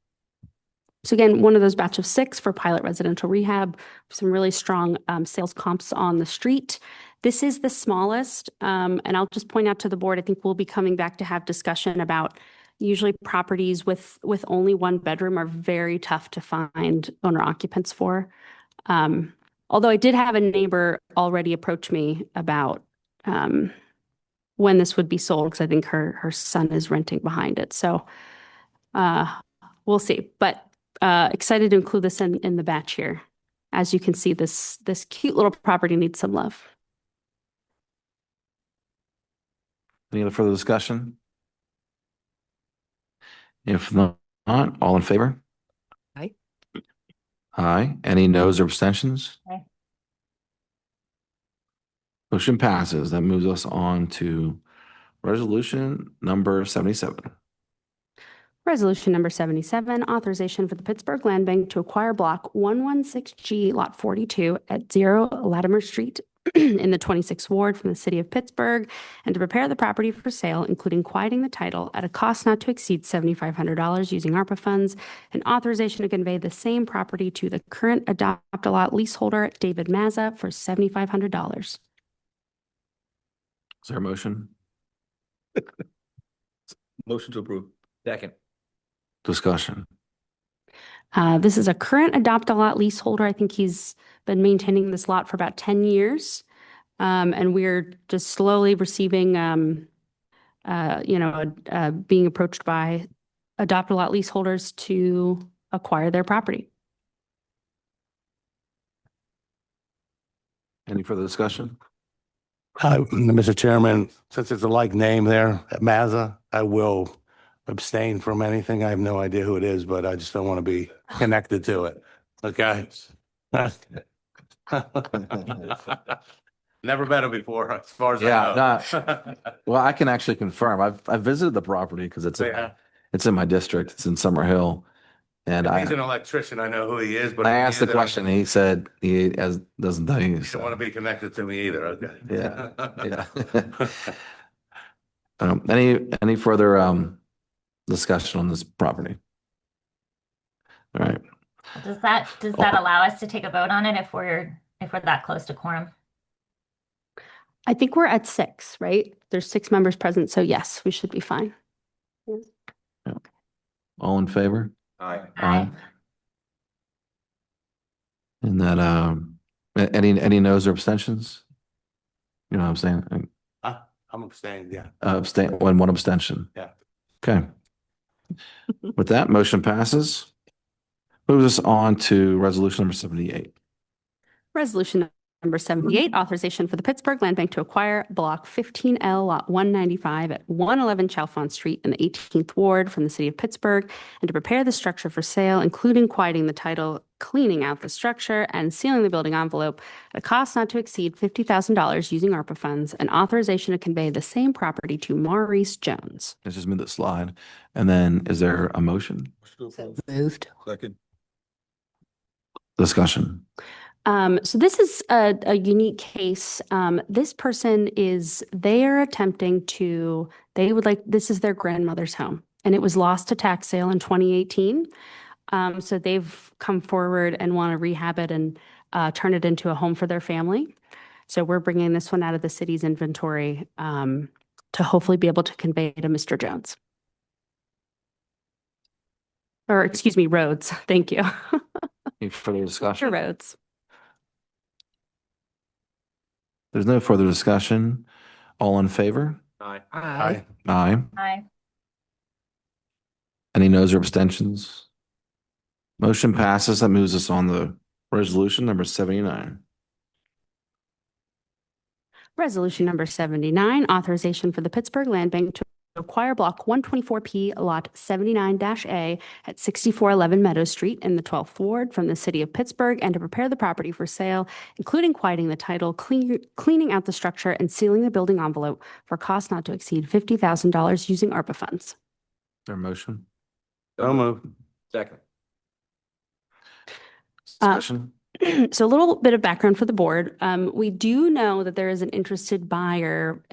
So again, one of those batch of 6 for pilot residential rehab, some really strong sales comps on the street. This is the smallest, and I'll just point out to the board, I think we'll be coming back to have discussion about usually properties with only 1 bedroom are very tough to find owner occupants for. Although I did have a neighbor already approach me about when this would be sold, because I think her son is renting behind it. So we'll see. But excited to include this in the batch here. As you can see, this cute little property needs some love. Any other further discussion? If not, all in favor? Aye. Aye. Any noes or abstentions? Aye. Motion passes. That moves us on to resolution number 77. Resolution number 77, authorization for the Pittsburgh Land Bank to acquire block 116G, lot 42 at 0 Latimer Street in the 26th Ward from the city of Pittsburgh, and to prepare the property for sale, including quieting the title at a cost not to exceed $7,500 using ARPA funds, and authorization to convey the same property to the current adopt-a-lot leaseholder, David Mazza, for $7,500. Is there a motion? Motion to approve. Second. Discussion. This is a current adopt-a-lot leaseholder. I think he's been maintaining this lot for about 10 years. And we're just slowly receiving, being approached by adopt-a-lot leaseholders to acquire their property. Any further discussion? Mr. Chairman, since it's a like name there at Mazza, I will abstain from anything. I have no idea who it is, but I just don't want to be connected to it. Okay? Never met him before, as far as Yeah, I know. Well, I can actually confirm. I've visited the property because it's Yeah. in my district. It's in Summer Hill. And If he's an electrician, I know who he is, but. I if he asked the isn't, question. He said he doesn't know you. You don't want to be connected to me either, okay? Yeah, yeah. Any further discussion on this property? All right. Does that allow us to take a vote on it if we're that close to quorum? I think we're at 6, right? There's 6 members present, so yes, we should be fine. All in favor? Aye. Aye. And that any noes or abstentions? You know what I'm saying? I'm abstaining, yeah. Abstain, one abstention. Yeah. Okay. With that, motion passes. Moves us on to resolution number 78. Resolution number 78, authorization for the Pittsburgh Land Bank to acquire block 15L, lot 195 at 111 Chalfont Street in the 18th Ward from the city of Pittsburgh, and to prepare the structure for sale, including quieting the title, cleaning out the structure, and sealing the building envelope at a cost not to exceed $50,000 using ARPA funds, and authorization to convey the same property to Maurice Jones. Let's just move that slide. And then is there a motion? Moved. Second. Discussion. So this is a unique case. This person they are attempting to, this is their grandmother's home, and it was lost to tax sale in 2018. So they've come forward and want to rehab it and turn it into a home for their family. So we're bringing this one out of the city's inventory to hopefully be able to convey to Mr. Jones. Or excuse me, Rhodes. Thank you. Any further discussion? Mr. Rhodes. There's no further discussion. All in favor? Aye. Aye. Aye. Aye. Any noes or abstentions? Motion passes. That moves us on to resolution number 79. Resolution number 79, authorization for the Pittsburgh Land Bank to acquire block 124P, lot 79-A at 6411 Meadow Street in the 12th Ward from the city of Pittsburgh, and to prepare the property for sale, including quieting the title, cleaning out the structure, and sealing the building envelope for cost not to exceed $50,000 using ARPA funds. Is there a motion? So moved. Second. Discussion. So a little bit of background for the board. We do know that there is an interested buyer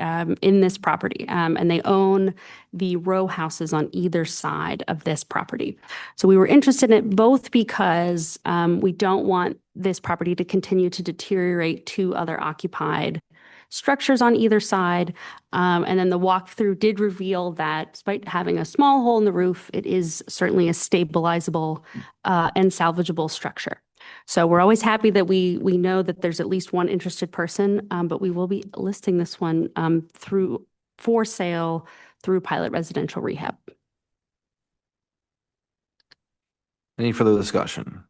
in this property, and they own the row houses on either side of this property. So we were interested in it both because we don't want this property to continue to deteriorate to other occupied structures on either side. And then the walkthrough did reveal that despite having a small hole in the roof, it is certainly a stabilizable and salvageable structure. So we're always happy that we know that there's at least one interested person, but we will be listing this one for sale through Pilot Residential Rehab. Any further discussion?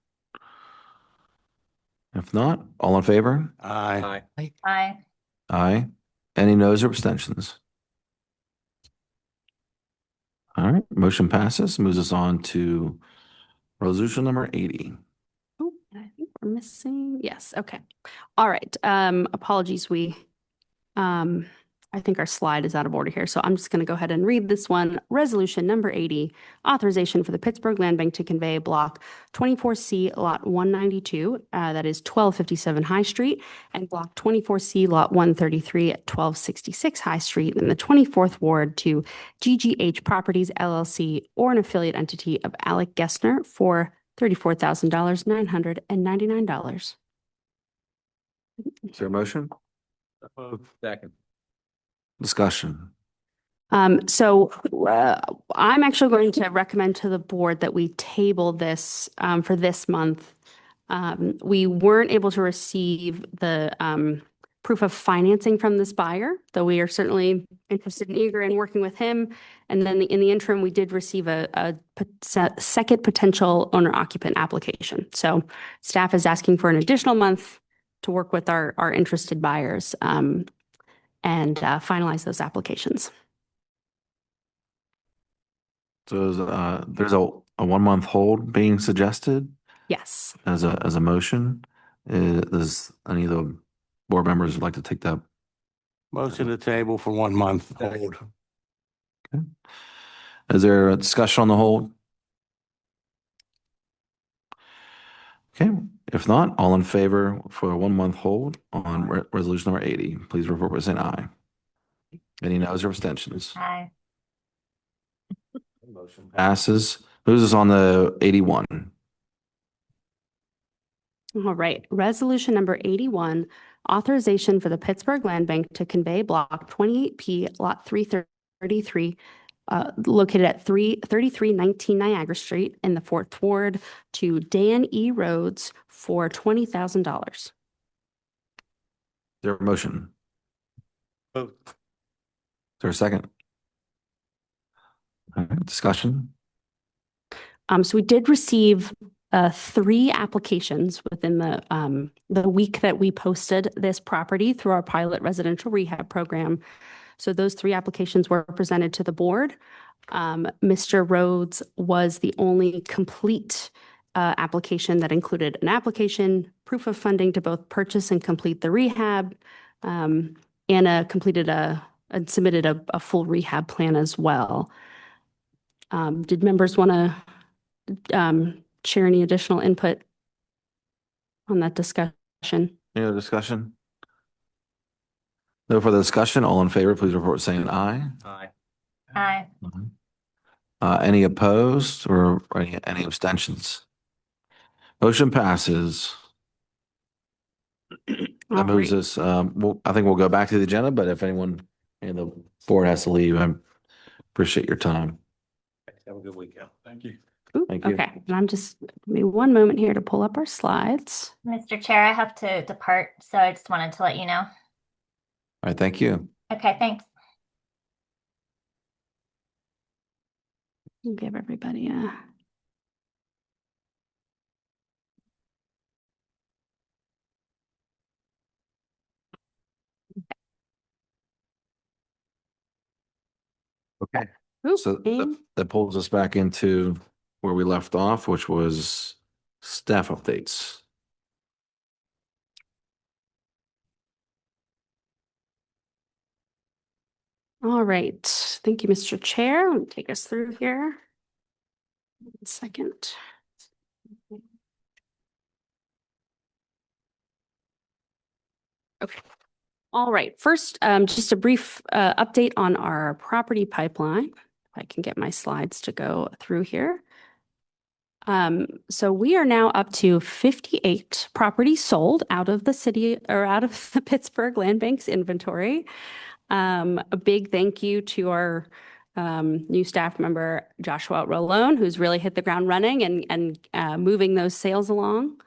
If not, all in favor? Aye. Aye. Aye. Any noes or abstentions? All right, motion passes. Moves us on to resolution number 80. Oh, and I think we're missing, yes, okay. All right, apologies, I think our slide is out of order here, so I'm just going to go ahead and read this one. Resolution number 80, authorization for the Pittsburgh Land Bank to convey block 24C lot 192, that is 1257 High Street, and block 24C lot 133 at 1266 High Street in the 24th Ward to GGH Properties LLC or an affiliate entity of Alec Gessner for $34,999. Is there a motion? Second. Discussion. So I'm actually going to recommend to the board that we table this for this month. We weren't able to receive the proof of financing from this buyer, though we are certainly interested and eager in working with him. And then in the interim, we did receive a second potential owner occupant application. So staff is asking for an additional month to work with our interested buyers and finalize those applications. So there's a 1 month hold being suggested Yes. as a motion. Does any of the board members would like to take that? Motion to table for 1 month. Hold. Okay. Is there a discussion on the hold? Okay, if not, all in favor for a 1 month hold on resolution number 80, please report by saying aye. Any noes or abstentions? Aye. Motion passes. Moves us on the 81. All right. Resolution number 81, authorization for the Pittsburgh Land Bank to convey block 28P lot 333 located at 3319 Niagara Street in the 4th Ward to Dan E. Rhodes for $20,000. Is there a motion? Vote. Is there a second? All right, discussion. So we did receive 3 applications within the week that we posted this property through our pilot residential rehab program. So those 3 applications were presented to the board. Mr. Rhodes was the only complete application that included an application, proof of funding to both purchase and complete the rehab, and submitted a full rehab plan as well. Did members want to share any additional input on that discussion? Any other discussion? No further discussion. All in favor, please report saying aye. Aye. Aye. Any opposed or any abstentions? Motion passes. All That moves right. us, I think we'll go back to the agenda, but if anyone in the board has to leave, I appreciate your time. Have a good weekend. Thank you. Ooh, Thank you. okay, and I'm just, give me 1 moment here to pull up our slides. Mr. Chair, I have to depart, so I just wanted to let you know. All right, thank you. Okay, thanks. We'll give everybody a. Okay. Ooh, So and that pulls us back into where we left off, which was staff updates. all right, thank you, Mr. Chair. Let me take us through here. 1 second. Okay. All right. First, just a brief update on our property pipeline. If I can get my slides to go through here. So we are now up to 58 properties sold out of the city or out of the Pittsburgh Land Bank's inventory. A big thank you to our new staff member, Joshua Rolone, who's really hit the ground running and moving those sales along.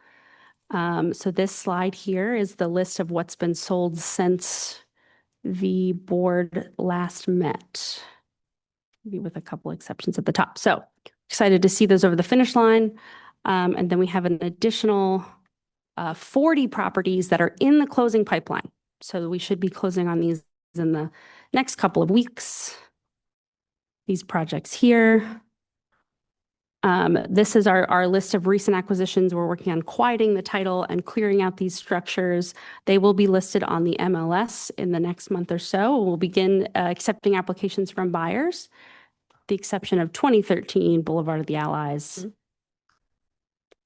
So this slide here is the list of what's been sold since the board last met, maybe with a couple exceptions at the top. So excited to see those over the finish line. And then we have an additional 40 properties that are in the closing pipeline. So we should be closing on these in the next couple of weeks. These projects here. This is our list of recent acquisitions. We're working on quieting the title and clearing out these structures. They will be listed on the MLS in the next month or so. We'll begin accepting applications from buyers, the exception of 2013 Boulevard of the Allies.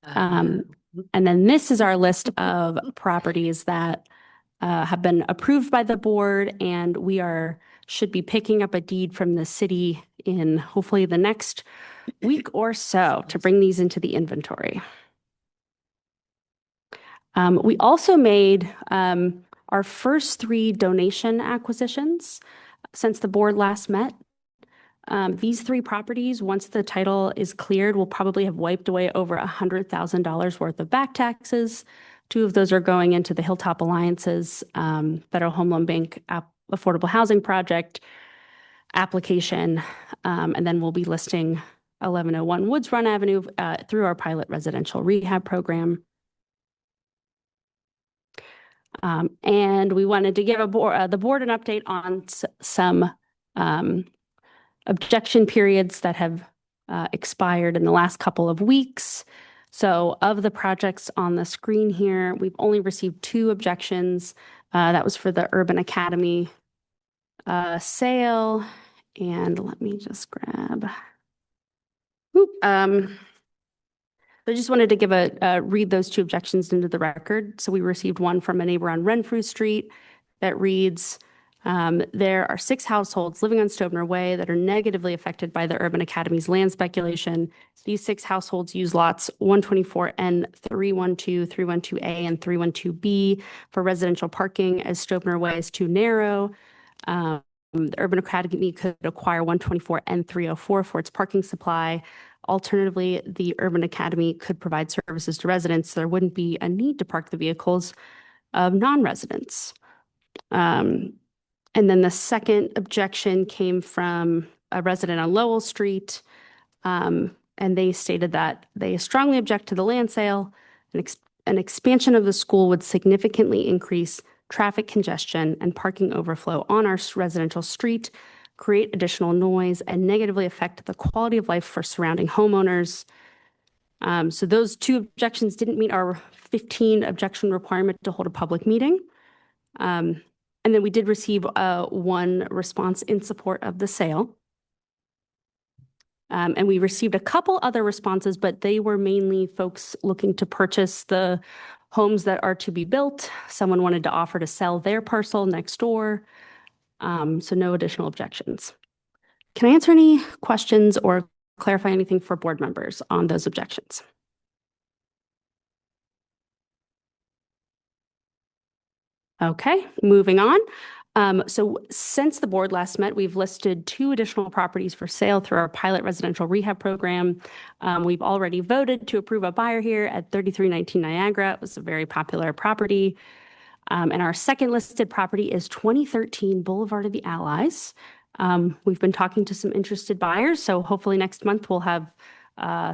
And then this is our list of properties that have been approved by the board, and we should be picking up a deed from the city in hopefully the next week or so to bring these into the inventory. We also made our first 3 donation acquisitions since the board last met. These 3 properties, once the title is cleared, will probably have wiped away over $100,000 worth of back taxes. 2 of those are going into the Hilltop Alliance's Federal Home Loan Bank Affordable Housing Project application. And then we'll be listing 1101 Woods Run Avenue through our pilot residential rehab program. And we wanted to give the board an update on some objection periods that have expired in the last couple of weeks. So of the projects on the screen here, we've only received 2 objections. That was for the Urban Academy sale. And let me just grab. I just wanted to give read those 2 objections into the record. So we received one from a neighbor on Renfrew Street that reads, there are 6 households living on Stobner Way that are negatively affected by the Urban Academy's land speculation. These 6 households use lots 124N, 312, 312A, and 312B for residential parking, as Stobner Way is too narrow. The Urban Academy could acquire 124N 304 for its parking supply. Alternatively, the Urban Academy could provide services to residents. So there wouldn't be a need to park the vehicles of non-residents. And then the second objection came from a resident on Lowell Street. And they stated that they strongly object to the land sale. An expansion of the school would significantly increase traffic congestion and parking overflow on our residential street, create additional noise, and negatively affect the quality of life for surrounding homeowners. So those 2 objections didn't meet our 15 objection requirement to hold a public meeting. And then we did receive 1 response in support of the sale. And we received a couple other responses, but they were mainly folks looking to purchase the homes that are to be built. Someone wanted to offer to sell their parcel next door. So no additional objections. Can I answer any questions or clarify anything for board members on those objections? Okay, moving on. So since the board last met, we've listed 2 additional properties for sale through our pilot residential rehab program. We've already voted to approve a buyer here at 3319 Niagara. It was a very popular property. And our second listed property is 2013 Boulevard of the Allies. We've been talking to some interested buyers, so hopefully next month we'll have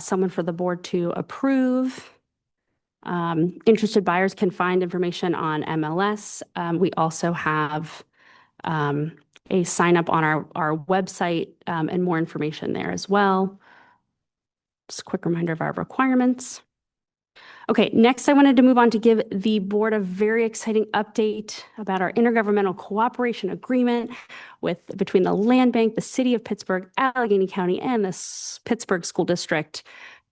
someone for the board to approve. Interested buyers can find information on MLS. We also have a sign up on our website and more information there as well. Just a quick reminder of our requirements. Okay, next I wanted to move on to give the board a very exciting update about our intergovernmental cooperation agreement between the Land Bank, the City of Pittsburgh, Allegheny County, and the Pittsburgh School District.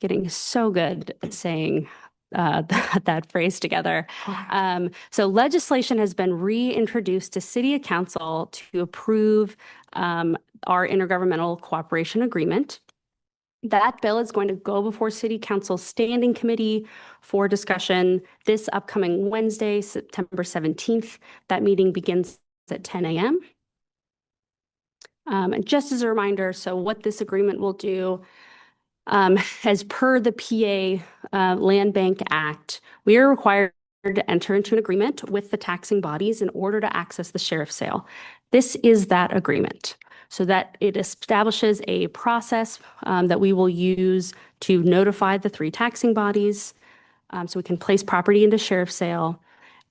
Getting so good at saying that phrase together. So legislation has been reintroduced to City Council to approve our intergovernmental cooperation agreement. That bill is going to go before City Council Standing Committee for discussion this upcoming Wednesday, September 17th. That meeting begins at 10 a.m. And just as a reminder, so what this agreement will do, as per the PA Land Bank Act, we are required to enter into an agreement with the taxing bodies in order to access the sheriff's sale. This is that agreement. so that it establishes a process that we will use to notify the 3 taxing bodies so we can place property into sheriff sale.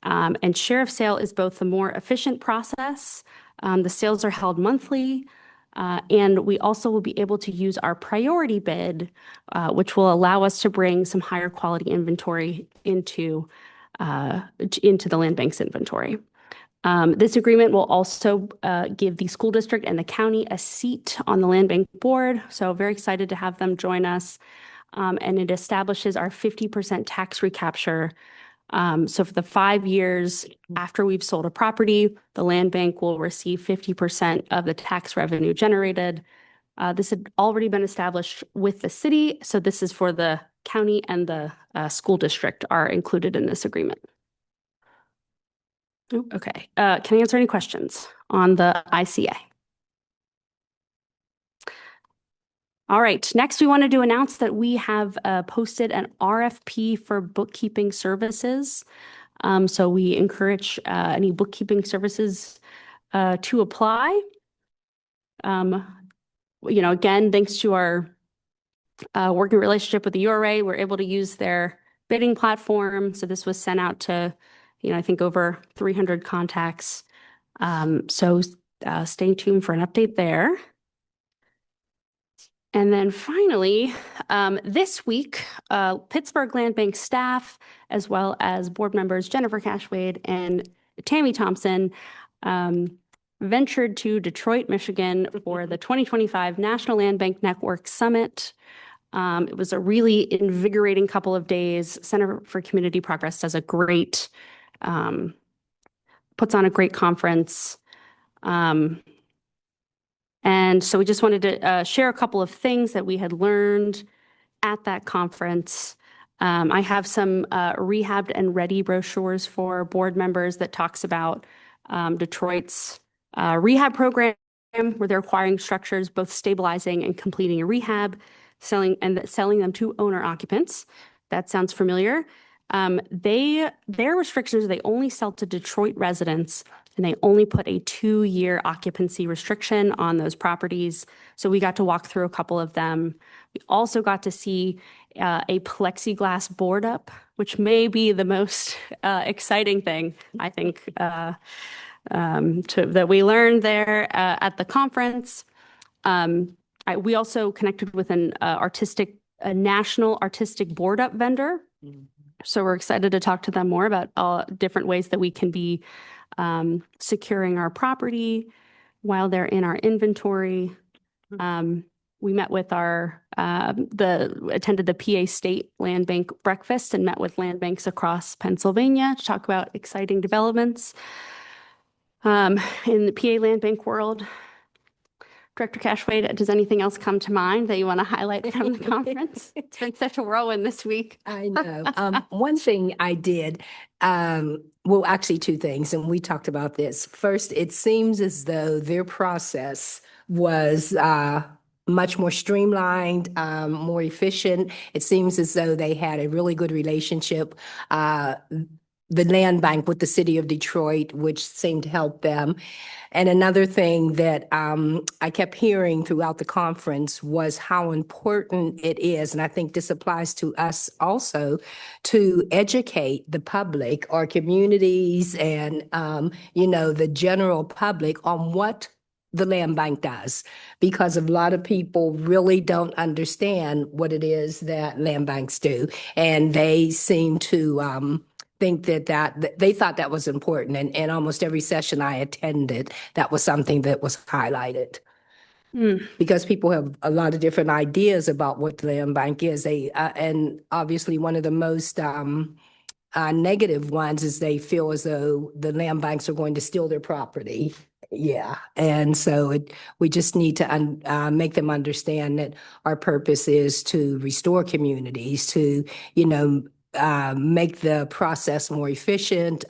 And sheriff sale is both the more efficient process. The sales are held monthly. And we also will be able to use our priority bid, which will allow us to bring some higher quality inventory into the land bank's inventory. This agreement will also give the school district and the county a seat on the land bank board. So very excited to have them join us. And it establishes our 50% tax recapture. So for the 5 years after we've sold a property, the land bank will receive 50% of the tax revenue generated. This had already been established with the city. So this is for the county and the school district are included in this agreement. Okay. Can I answer any questions on the ICA? All right. Next, we wanted to announce that we have posted an RFP for bookkeeping services. So we encourage any bookkeeping services to apply. Again, thanks to our working relationship with the URA, we're able to use their bidding platform. So this was sent out to, I think over 300 contacts. So stay tuned for an update there. And then finally, this week, Pittsburgh Land Bank staff, as well as board members Jennifer Cashwade and Tammy Thompson, ventured to Detroit, Michigan for the 2025 National Land Bank Network Summit. It was a really invigorating couple of days. Center for Community Progress does puts on a great conference. And so we just wanted to share a couple of things that we had learned at that conference. I have some rehabbed and ready brochures for board members that talks about Detroit's rehab program, where they're acquiring structures, both stabilizing and completing a rehab, selling them to owner occupants. That sounds familiar. Their restrictions, they only sell to Detroit residents, and they only put a 2-year occupancy restriction on those properties. So we got to walk through a couple of them. We also got to see a plexiglass board up, which may be the most exciting thing, I think, that we learned there at the conference. We also connected with a national artistic board up vendor. So we're excited to talk to them more about different ways that we can be securing our property while they're in our inventory. We met with attended the PA State Land Bank breakfast and met with land banks across Pennsylvania to talk about exciting developments in the PA Land Bank world. Director Cashwade, does anything else come to mind that you want to highlight from the conference? It's been such a whirlwind this week. I know. One thing I did, actually 2 things, and we talked about this. First, it seems as though their process was much more streamlined, more efficient. It seems as though they had a really good relationship, the land bank with the city of Detroit, which seemed to help them. And another thing that I kept hearing throughout the conference was how important it is, and I think this applies to us also, to educate the public, our communities, and the general public on what the land bank does, because a lot of people really don't understand what it is that land banks do, and they seem to think that they thought that was important. And almost every session I attended, that was something that was highlighted. Because people have a lot of different ideas about what the land bank is. And obviously one of the most negative ones is they feel as though the land banks are going to steal their property. Yeah. And so we just need to make them understand that our purpose is to restore communities, to, make the process more efficient,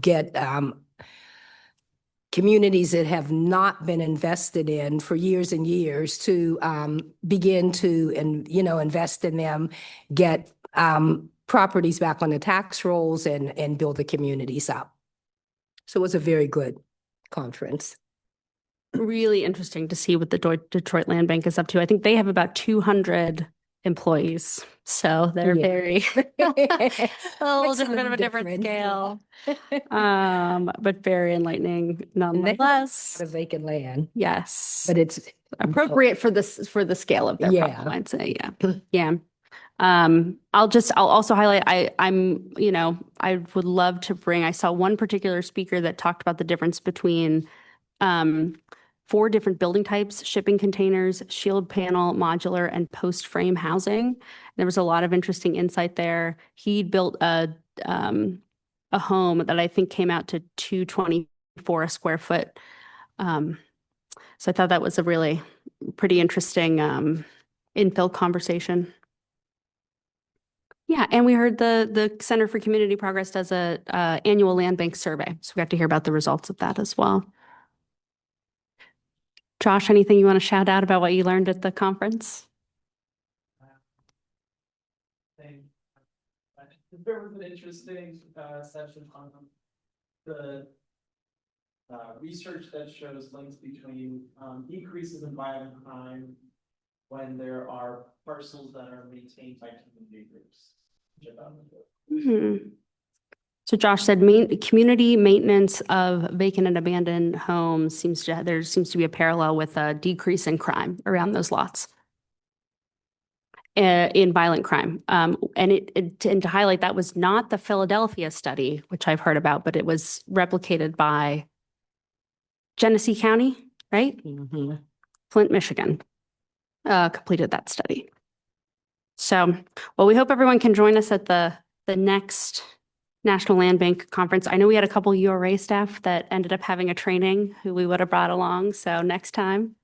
get communities that have not been invested in for years and years to begin to invest in them, get properties back on the tax rolls and build the communities up. So it was a very good conference. really interesting to see what the Detroit Land Bank is up to. I think they have about 200 employees. So they're Yeah. very a little Makes a bit of a different difference. scale. But very enlightening And they have a nonetheless. lot of vacant land, Yes. but it's Appropriate for the scale of their Yeah. problem, I'd say. Yeah. Yeah. I'll also highlight, I would love to bring, I saw one particular speaker that talked about the difference between 4 different building types: shipping containers, shield panel, modular, and post frame housing. There was a lot of interesting insight there. He built a home that I think came out to $224 a square foot. So I thought that was a really pretty interesting infill conversation. Yeah, and we heard the Center for Community Progress does a annual land bank survey, so we got to hear about the results of that as well. Josh, anything you want to shout out about what you learned at the conference? There was an interesting session on the research that shows links between decreases in violent crime when there are parcels that are maintained by community groups. So Josh said community maintenance of vacant and abandoned homes there seems to be a parallel with a decrease in crime around those lots. In violent crime. And to highlight, that was not the Philadelphia study, which I've heard about, but it was replicated by Genesee County, right? Flint, Michigan, completed that study. So, well, we hope everyone can join us at the next National Land Bank Conference. I know we had a couple URA staff that ended up having a training who we would have brought along. So next time.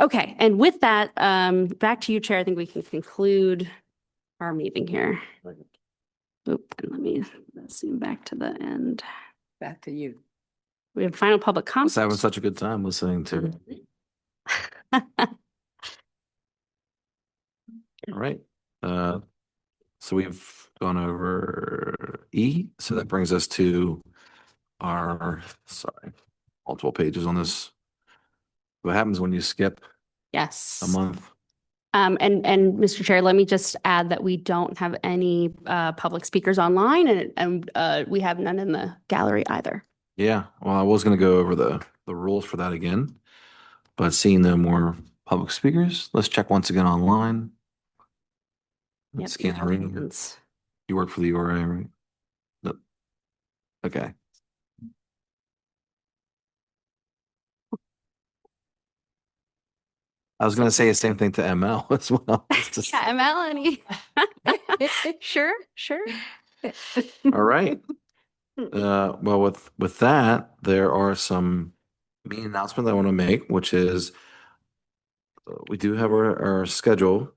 Okay, and with that, back to you, Chair. I think we can conclude our meeting here. Oop, and let me zoom back to the end. back to you. We have final public I was having comment. such a good time listening to. All right. So we've gone over E. So that brings us to our, multiple pages on this. What happens when you skip Yes. a month? And Mr. Chair, let me just add that we don't have any public speakers online, and we have none in the gallery either. Yeah, well, I was going to go over the rules for that again, but seeing no more public speakers, let's check once again online. Yep, Scan the room. hands. You work for the URA, right? No. Okay. I was going to say the same thing to ML as well. Yeah, Melanie. Sure. All right. Well, with that, there are some main announcements I want to make, which is we do have our schedule,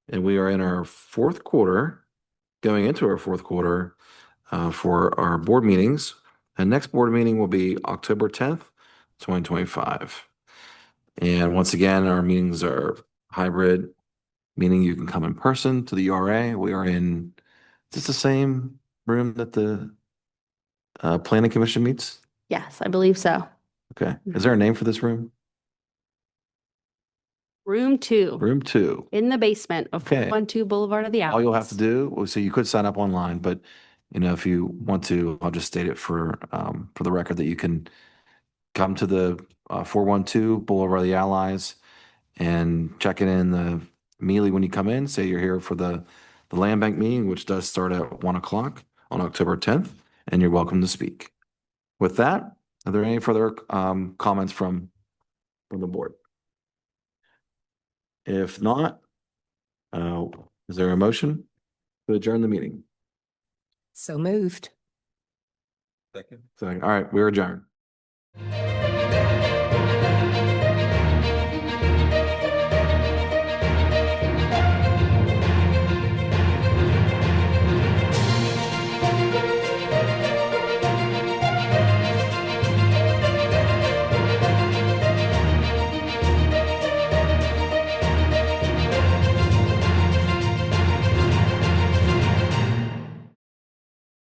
and we are in our fourth quarter, going into our fourth quarter for our board meetings. And next board meeting will be October 10th, 2025. And once again, our meetings are hybrid, meaning you can come in person to the URA. We are in, is this the same room that the Planning Commission meets? Yes, I believe so. Okay. Is there a name for this room? Room 2. Room 2. In the basement of Okay. 412 Boulevard of the Alps. All you'll have to do, so you could sign up online, but if you want to, I'll just state it for the record that you can come to the 412 Boulevard of the Allies and check it in immediately when you come in. Say you're here for the land bank meeting, which does start at 1 o'clock on October 10th, and you're welcome to speak. With that, are there any further comments from the board? If not, is there a motion to adjourn the meeting? So moved. Second. All right, we're adjourned.